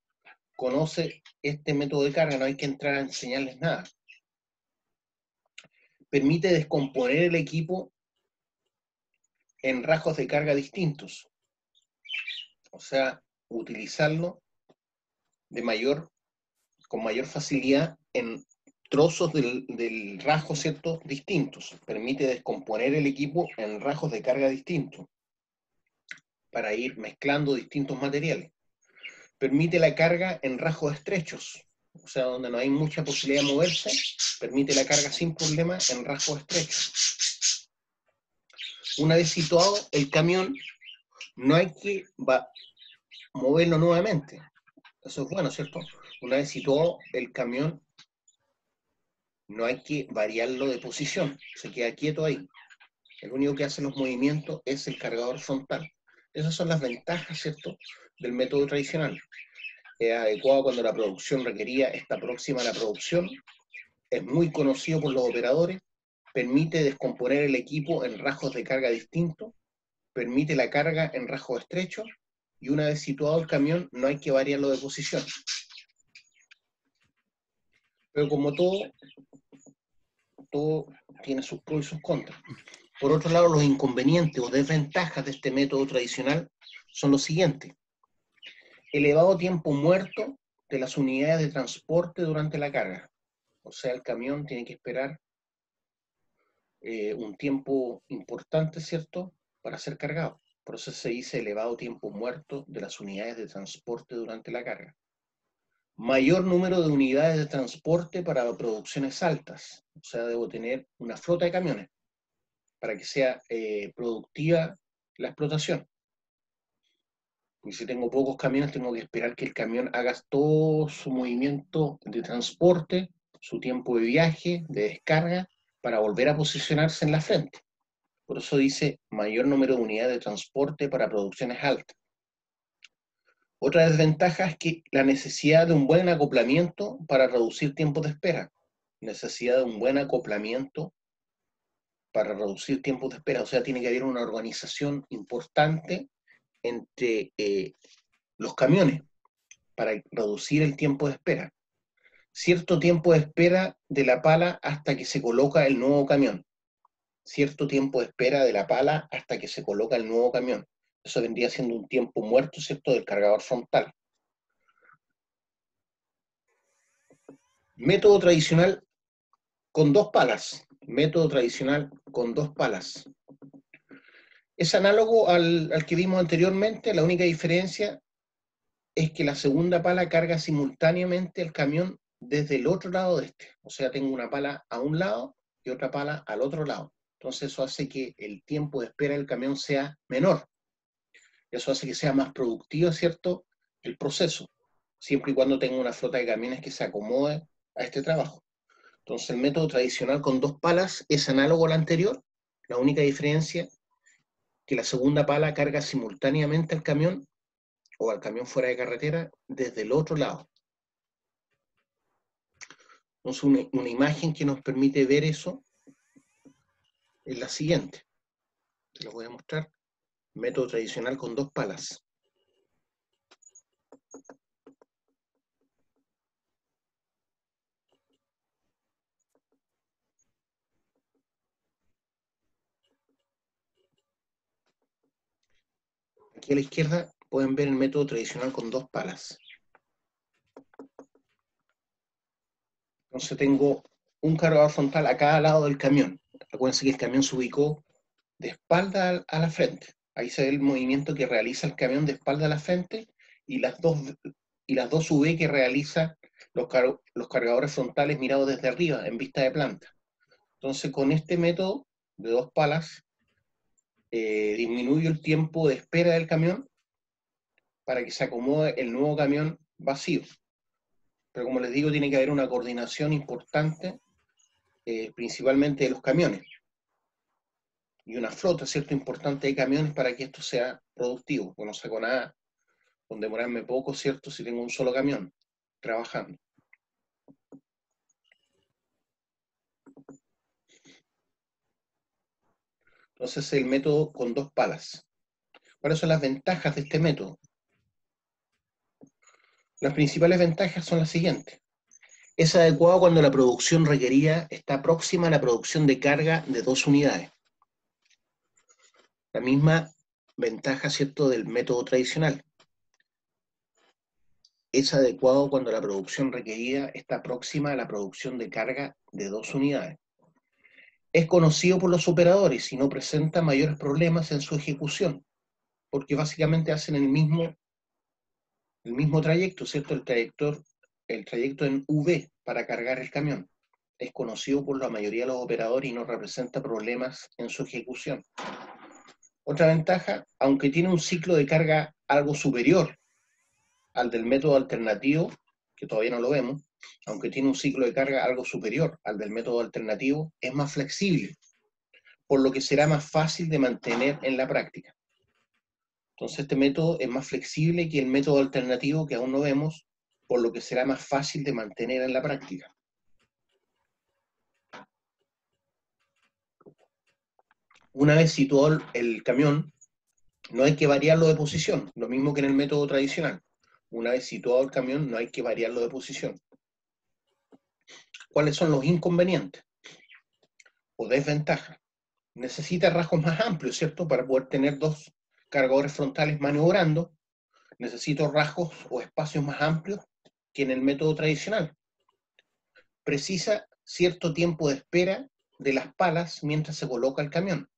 conoce este método de carga, no hay que entrar a enseñarles nada. Permite descomponer el equipo en rasgos de carga distintos. O sea, utilizarlo con mayor facilidad en trozos del rasgo, ¿cierto?, distintos. Permite descomponer el equipo en rasgos de carga distintos para ir mezclando distintos materiales. Permite la carga en rasgos estrechos, o sea, donde no hay mucha posibilidad de moverse, permite la carga sin problema en rasgos estrechos. Una vez situado el camión, no hay que moverlo nuevamente. Eso es bueno, ¿cierto? Una vez situado el camión, no hay que variarlo de posición, se queda quieto ahí. El único que hace los movimientos es el cargador frontal. Esas son las ventajas, ¿cierto?, del método tradicional. Es adecuado cuando la producción requerida está próxima a la producción, es muy conocido por los operadores, permite descomponer el equipo en rasgos de carga distintos, permite la carga en rasgos estrechos, y una vez situado el camión no hay que variarlo de posición. Pero como todo tiene sus pros y sus contras. Por otro lado, los inconvenientes o desventajas de este método tradicional son los siguientes. Elevado tiempo muerto de las unidades de transporte durante la carga. O sea, el camión tiene que esperar un tiempo importante, ¿cierto?, para ser cargado. Por eso se dice elevado tiempo muerto de las unidades de transporte durante la carga. Mayor número de unidades de transporte para producciones altas. O sea, debo tener una flota de camiones para que sea productiva la explotación. Y si tengo pocos camiones, tengo que esperar que el camión haga todo su movimiento de transporte, su tiempo de viaje, de descarga, para volver a posicionarse en la frente. Por eso dice mayor número de unidades de transporte para producciones altas. Otra desventaja es que la necesidad de un buen acoplamiento para reducir tiempos de espera. Necesidad de un buen acoplamiento para reducir tiempos de espera. O sea, tiene que haber una organización importante entre los camiones para reducir el tiempo de espera. Cierto tiempo de espera de la pala hasta que se coloca el nuevo camión. Cierto tiempo de espera de la pala hasta que se coloca el nuevo camión. Eso vendría siendo un tiempo muerto, ¿cierto?, del cargador frontal. Método tradicional con dos palas. Método tradicional con dos palas. Es análogo al que vimos anteriormente. La única diferencia es que la segunda pala carga simultáneamente el camión desde el otro lado de este. O sea, tengo una pala a un lado y otra pala al otro lado. Entonces eso hace que el tiempo de espera del camión sea menor. Eso hace que sea más productivo, ¿cierto?, el proceso, siempre y cuando tenga una flota de camiones que se acomode a este trabajo. Entonces el método tradicional con dos palas es análogo al anterior. La única diferencia es que la segunda pala carga simultáneamente al camión o al camión fuera de carretera desde el otro lado. Entonces una imagen que nos permite ver eso es la siguiente. Te lo voy a mostrar. Método tradicional con dos palas. Aquí a la izquierda pueden ver el método tradicional con 2 palas. Entonces tengo un cargador frontal a cada lado del camión. Acuérdense que el camión se ubicó de espalda a la frente. Ahí se ve el movimiento que realiza el camión de espalda a la frente y las dos UV que realiza los cargadores frontales mirados desde arriba, en vista de planta. Entonces, con este método de 2 palas, disminuyo el tiempo de espera del camión para que se acomode el nuevo camión vacío. Pero como les digo, tiene que haber una coordinación importante, principalmente de los camiones, y una flota, ¿cierto?, importante de camiones para que esto sea productivo. Pues no saco nada con demorarme poco, ¿cierto?, si tengo un solo camión trabajando. Entonces, el método con 2 palas. ¿Cuáles son las ventajas de este método? Las principales ventajas son las siguientes. Es adecuado cuando la producción requerida está próxima a la producción de carga de 2 unidades. La misma ventaja, ¿cierto?, del método tradicional. Es adecuado cuando la producción requerida está próxima a la producción de carga de 2 unidades. Es conocido por los operadores y no presenta mayores problemas en su ejecución, porque básicamente hacen el mismo trayecto, ¿cierto? El trayecto en V para cargar el camión. Es conocido por la mayoría de los operadores y no representa problemas en su ejecución. Otra ventaja, aunque tiene un ciclo de carga algo superior al del método alternativo, que todavía no lo vemos, aunque tiene un ciclo de carga algo superior al del método alternativo, es más flexible, por lo que será más fácil de mantener en la práctica. Entonces este método es más flexible que el método alternativo que aún no vemos, por lo que será más fácil de mantener en la práctica. Una vez situado el camión, no hay que variarlo de posición, lo mismo que en el método tradicional. Una vez situado el camión, no hay que variarlo de posición. ¿Cuáles son los inconvenientes o desventajas? Necesita rasgos más amplios, ¿cierto? Para poder tener 2 cargadores frontales maniobrando, necesito rasgos o espacios más amplios que en el método tradicional. Precisa cierto tiempo de espera de las palas mientras se coloca el camión.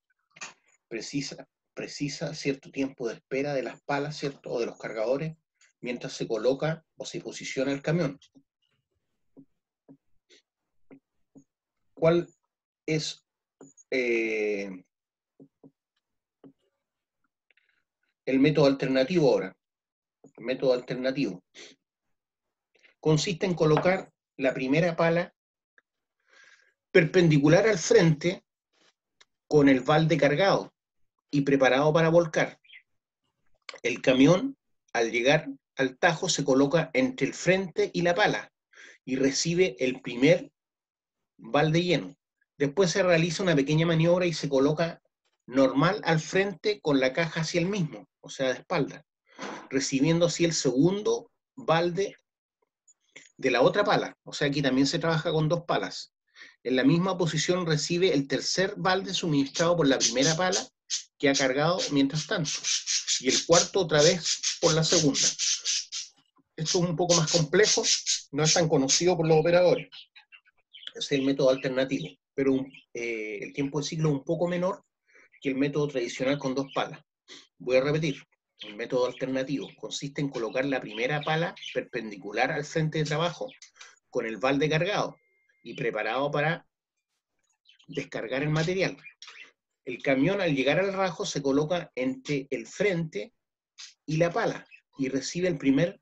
Precisa cierto tiempo de espera de las palas, ¿cierto?, o de los cargadores mientras se coloca o se posiciona el camión. ¿Cuál es el método alternativo ahora? El método alternativo consiste en colocar la primera pala perpendicular al frente con el balde cargado y preparado para volcar. El camión, al llegar al tajo, se coloca entre el frente y la pala y recibe el primer balde lleno. Después se realiza una pequeña maniobra y se coloca normal al frente con la caja hacia el mismo, o sea, de espalda, recibiendo así el segundo balde de la otra pala. O sea, aquí también se trabaja con 2 palas. En la misma posición recibe el tercer balde suministrado por la primera pala que ha cargado mientras tanto, y el cuarto otra vez por la segunda. Esto es un poco más complejo, no es tan conocido por los operadores. Es el método alternativo, pero el tiempo de ciclo es un poco menor que el método tradicional con 2 palas. Voy a repetir. El método alternativo consiste en colocar la primera pala perpendicular al frente de trabajo con el balde cargado y preparado para descargar el material. El camión, al llegar al rajo, se coloca entre el frente y la pala y recibe el primer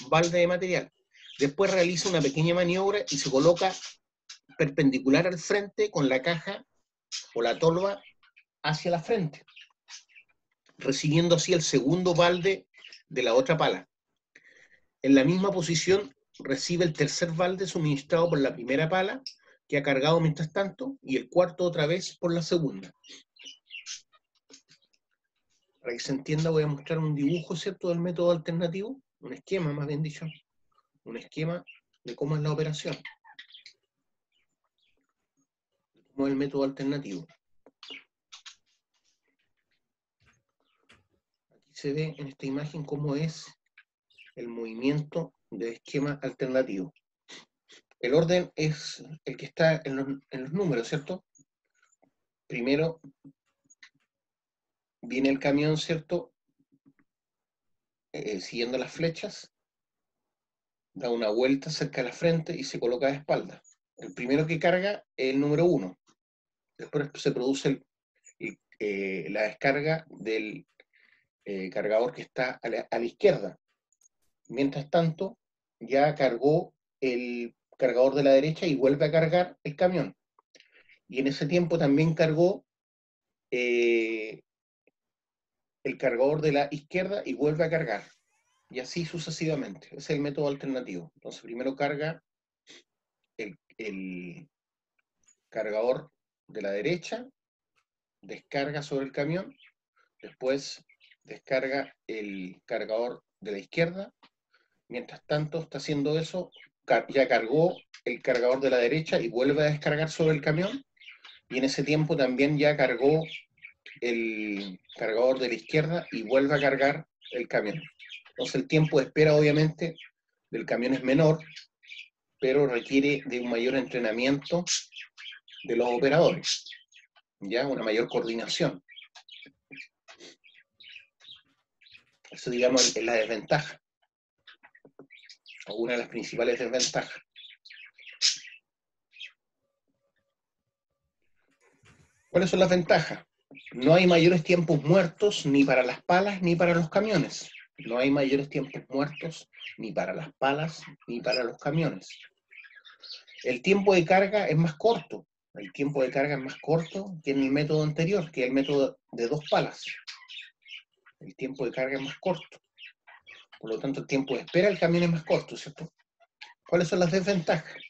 balde de material. Después realiza una pequeña maniobra y se coloca perpendicular al frente con la caja o la tolva hacia la frente, recibiendo así el segundo balde de la otra pala. En la misma posición recibe el tercer balde suministrado por la primera pala que ha cargado mientras tanto y el cuarto otra vez por la segunda. Para que se entienda voy a mostrar un dibujo, ¿cierto?, del método alternativo, un esquema más bien dicho, un esquema de cómo es la operación, cómo es el método alternativo. se ve en esta imagen cómo es el movimiento del esquema alternativo. El orden es el que está en los números, ¿cierto? Primero viene el camión, ¿cierto? Siguiendo las flechas, da una vuelta cerca de la frente y se coloca de espalda. El primero que carga es el número 1. Después se produce la descarga del cargador que está a la izquierda. Mientras tanto, ya cargó el cargador de la derecha y vuelve a cargar el camión. Y en ese tiempo también cargó el cargador de la izquierda y vuelve a cargar. Y así sucesivamente. Ese es el método alternativo. Entonces primero carga el cargador de la derecha, descarga sobre el camión, después descarga el cargador de la izquierda. Mientras tanto está haciendo eso, ya cargó el cargador de la derecha y vuelve a descargar sobre el camión. Y en ese tiempo también ya cargó el cargador de la izquierda y vuelve a cargar el camión. Entonces el tiempo de espera obviamente del camión es menor, pero requiere de un mayor entrenamiento de los operadores, ya una mayor coordinación. Eso, digamos, es la desventaja, o una de las principales desventajas. ¿Cuáles son las ventajas? No hay mayores tiempos muertos ni para las palas ni para los camiones. No hay mayores tiempos muertos ni para las palas ni para los camiones. El tiempo de carga es más corto. El tiempo de carga es más corto que en el método anterior, que es el método de 2 palas. El tiempo de carga es más corto. Por lo tanto, el tiempo de espera del camión es más corto, ¿cierto? ¿Cuáles son las desventajas?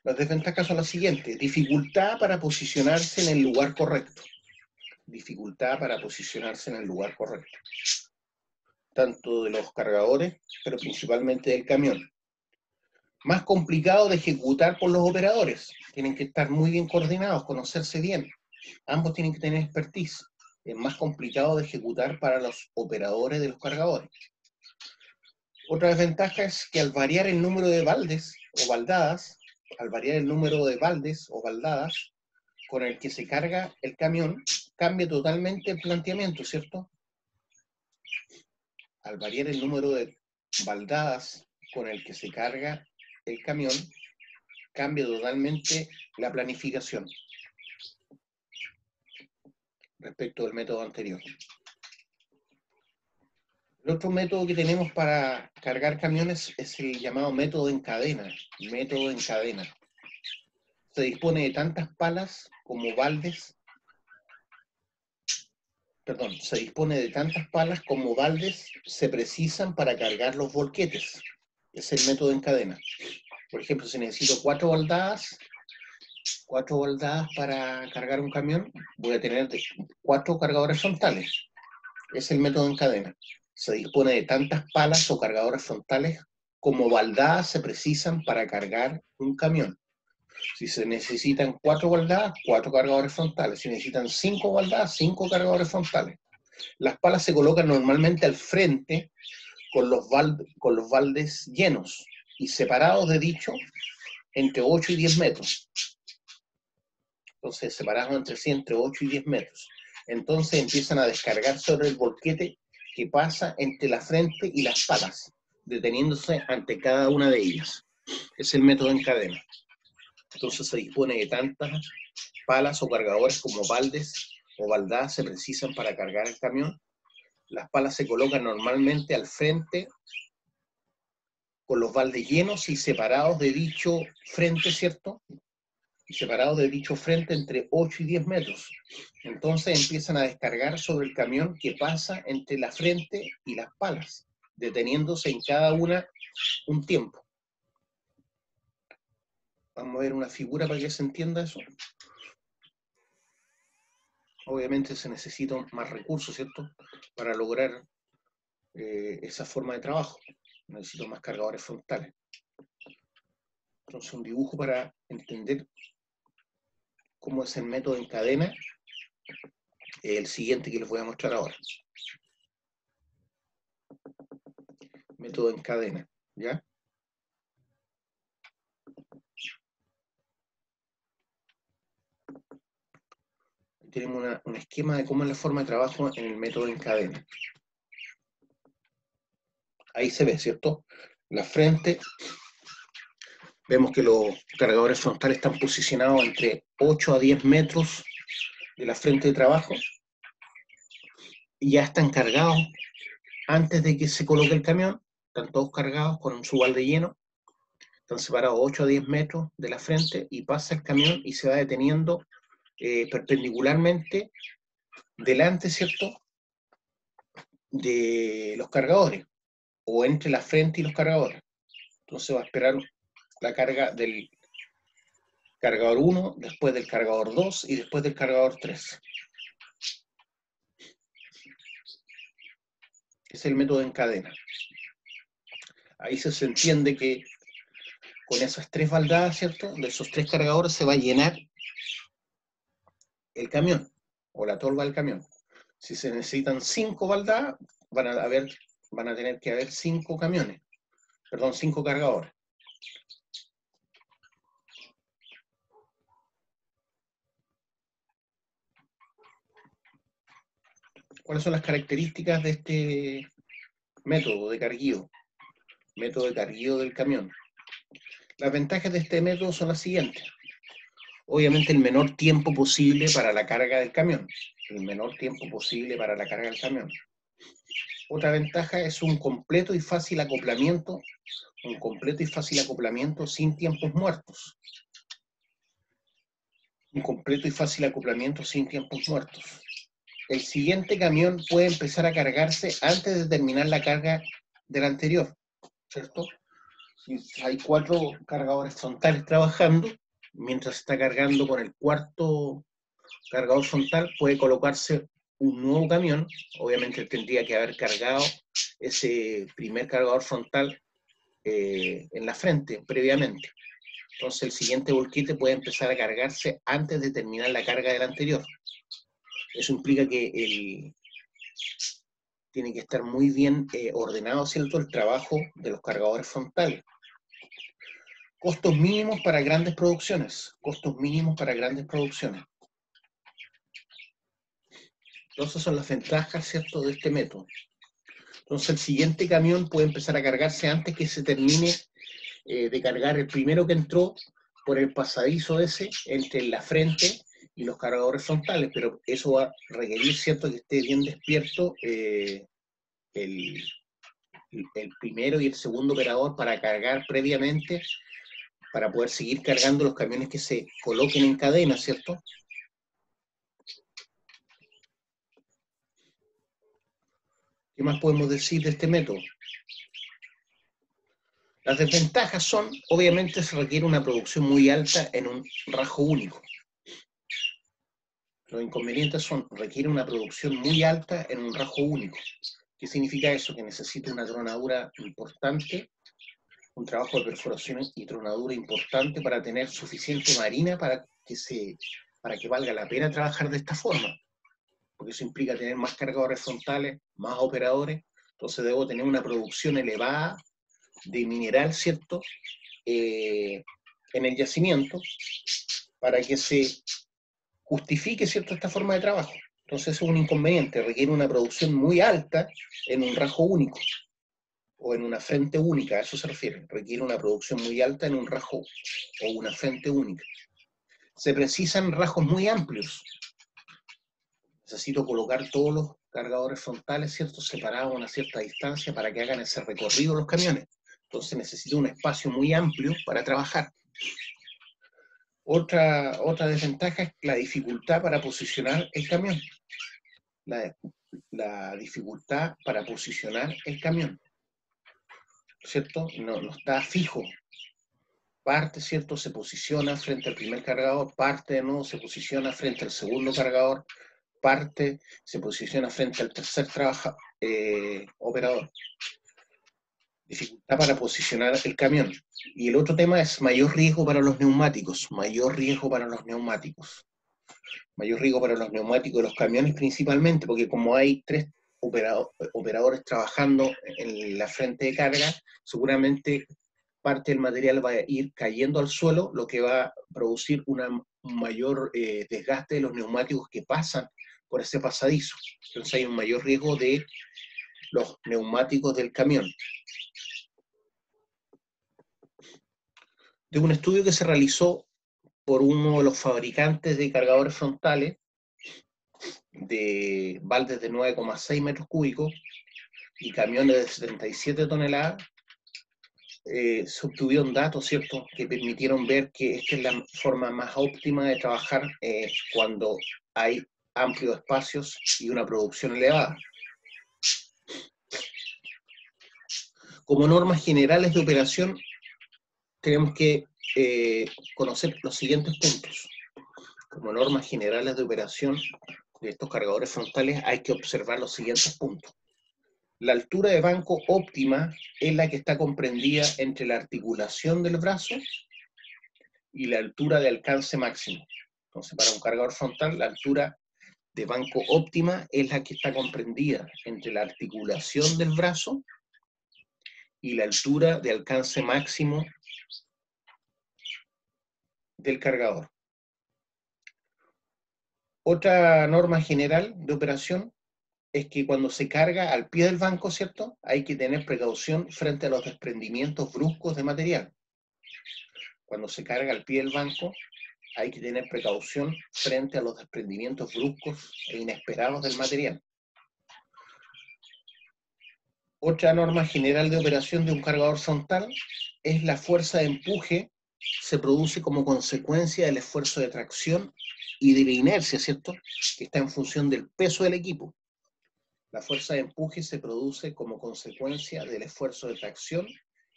Las desventajas son las siguientes. Dificultad para posicionarse en el lugar correcto. Dificultad para posicionarse en el lugar correcto. Tanto de los cargadores, pero principalmente del camión. Más complicado de ejecutar por los operadores. Tienen que estar muy bien coordinados, conocerse bien. Ambos tienen que tener expertise. Es más complicado de ejecutar para los operadores de los cargadores. Otra desventaja es que al variar el número de baldes o baldadas, con el que se carga el camión, cambia totalmente el planteamiento, ¿cierto? Al variar el número de baldadas con el que se carga el camión, cambia totalmente la planificación respecto del método anterior. El otro método que tenemos para cargar camiones es el llamado método en cadena. Método en cadena. Se dispone de tantas palas como baldes. Se dispone de tantas palas como baldes se precisan para cargar los volquetes. Es el método en cadena. Por ejemplo, si necesito 4 baldadas para cargar un camión, voy a tener 4 cargadores frontales. Es el método en cadena. Se dispone de tantas palas o cargadores frontales como baldadas se precisan para cargar un camión. Si se necesitan 4 baldadas, 4 cargadores frontales. Si necesitan 5 baldadas, 5 cargadores frontales. Las palas se colocan normalmente al frente con los baldes llenos y separados de dicho entre 8 y 10 metros. Entonces, separados entre sí entre 8 y 10 metros. Entonces empiezan a descargar sobre el volquete que pasa entre la frente y las palas, deteniéndose ante cada una de ellas. Es el método en cadena. Entonces se dispone de tantas palas o cargadores como baldes o baldadas se precisan para cargar el camión. Las palas se colocan normalmente al frente con los baldes llenos y separados de dicho frente, ¿cierto? Y separados de dicho frente entre 8 y 10 metros. Entonces empiezan a descargar sobre el camión que pasa entre la frente y las palas, deteniéndose en cada una un tiempo. Vamos a ver una figura para que se entienda eso. Obviamente se necesitan más recursos, ¿cierto? Para lograr esa forma de trabajo. Necesito más cargadores frontales. Entonces un dibujo para entender cómo es el método en cadena el siguiente que les voy a mostrar ahora. Método en cadena, ¿ya? Tenemos un esquema de cómo es la forma de trabajo en el método en cadena. Ahí se ve, ¿cierto? La frente, vemos que los cargadores frontales están posicionados entre 8 a 10 metros de la frente de trabajo y ya están cargados antes de que se coloque el camión. Están todos cargados con su balde lleno. Están separados 8 a 10 metros de la frente y pasa el camión y se va deteniendo perpendicularmente delante, ¿cierto?, de los cargadores o entre la frente y los cargadores. Entonces va a esperar la carga del cargador 1, después del cargador 2 y después del cargador 3. Es el método en cadena. Ahí se entiende que con esas 3 baldadas, ¿cierto?, de esos 3 cargadores se va a llenar el camión o la tolva del camión. Si se necesitan 5 baldadas, van a tener que haber 5 camiones, perdón, 5 cargadores. ¿Cuáles son las características de este método de carguío? Método de carguío del camión. Las ventajas de este método son las siguientes. Obviamente el menor tiempo posible para la carga del camión. El menor tiempo posible para la carga del camión. Otra ventaja es un completo y fácil acoplamiento. Un completo y fácil acoplamiento sin tiempos muertos. Un completo y fácil acoplamiento sin tiempos muertos. El siguiente camión puede empezar a cargarse antes de terminar la carga del anterior, ¿cierto? Si hay 4 cargadores frontales trabajando, mientras está cargando con el cuarto cargador frontal, puede colocarse un nuevo camión. Obviamente tendría que haber cargado ese primer cargador frontal en la frente previamente. Entonces el siguiente volquete puede empezar a cargarse antes de terminar la carga del anterior. Eso implica que tiene que estar muy bien ordenado, ¿cierto?, el trabajo de los cargadores frontales. Costos mínimos para grandes producciones. Costos mínimos para grandes producciones. Entonces son las ventajas, ¿cierto?, de este método. Entonces el siguiente camión puede empezar a cargarse antes que se termine de cargar el primero que entró por el pasadizo ese entre la frente y los cargadores frontales, pero eso va a requerir, ¿cierto?, que esté bien despierto el primero y el segundo operador para cargar previamente, para poder seguir cargando los camiones que se coloquen en cadena, ¿cierto? ¿Qué más podemos decir de este método? Las desventajas son, obviamente, se requiere una producción muy alta en un rajo único. Los inconvenientes son, requiere una producción muy alta en un rajo único. ¿Qué significa eso? Que necesita una tronadura importante, un trabajo de perforaciones y tronadura importante para tener suficiente marina para que valga la pena trabajar de esta forma. Porque eso implica tener más cargadores frontales, más operadores. Entonces debo tener una producción elevada de mineral, ¿cierto?, en el yacimiento, para que se justifique, ¿cierto?, esta forma de trabajo. Entonces es un inconveniente, requiere una producción muy alta en un rajo único, o en una frente única, a eso se refiere. Requiere una producción muy alta en un rajo o una frente única. Se precisan rajos muy amplios. Necesito colocar todos los cargadores frontales, ¿cierto?, separados a una cierta distancia para que hagan ese recorrido los camiones. Entonces necesito un espacio muy amplio para trabajar. Otra desventaja es la dificultad para posicionar el camión. La dificultad para posicionar el camión, ¿cierto? No está fijo. Parte, ¿cierto?, se posiciona frente al primer cargador, parte de nuevo se posiciona frente al segundo cargador, parte se posiciona frente al tercer operador. Dificultad para posicionar el camión. Y el otro tema es mayor riesgo para los neumáticos, mayor riesgo para los neumáticos. Mayor riesgo para los neumáticos de los camiones principalmente, porque como hay 3 operadores trabajando en la frente de carga, seguramente parte del material va a ir cayendo al suelo, lo que va a producir un mayor desgaste de los neumáticos que pasan por ese pasadizo. Entonces hay un mayor riesgo de los neumáticos del camión. De un estudio que se realizó por uno de los fabricantes de cargadores frontales de baldes de 9,6 metros cúbicos y camiones de 77 toneladas, se obtuvieron datos, ¿cierto?, que permitieron ver que esta es la forma más óptima de trabajar cuando hay amplios espacios y una producción elevada. Como normas generales de operación, tenemos que conocer los siguientes puntos. Como normas generales de operación de estos cargadores frontales hay que observar los siguientes puntos. La altura de banco óptima es la que está comprendida entre la articulación del brazo y la altura de alcance máximo. Entonces, para un cargador frontal, la altura de banco óptima es la que está comprendida entre la articulación del brazo y la altura de alcance máximo del cargador. Otra norma general de operación es que cuando se carga al pie del banco, ¿cierto?, hay que tener precaución frente a los desprendimientos bruscos de material. Cuando se carga al pie del banco, hay que tener precaución frente a los desprendimientos bruscos e inesperados del material. Otra norma general de operación de un cargador frontal es la fuerza de empuje se produce como consecuencia del esfuerzo de tracción y de la inercia, ¿cierto?, que está en función del peso del equipo. La fuerza de empuje se produce como consecuencia del esfuerzo de tracción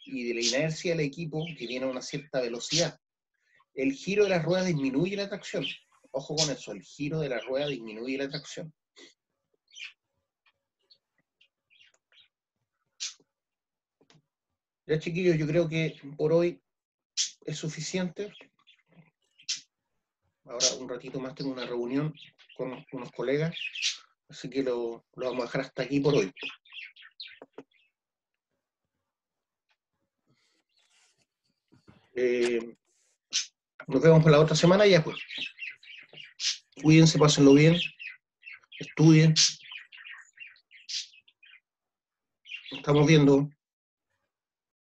y de la inercia del equipo que viene a una cierta velocidad. El giro de la rueda disminuye la tracción. Ojo con eso, el giro de la rueda disminuye la tracción. Ya, chiquillos, yo creo que por hoy es suficiente. Ahora un ratito más tengo una reunión con unos colegas, así que lo vamos a dejar hasta aquí por hoy. Nos vemos por la otra semana ya, pues. Cuídense, pásenlo bien, estudien. Estamos viendo.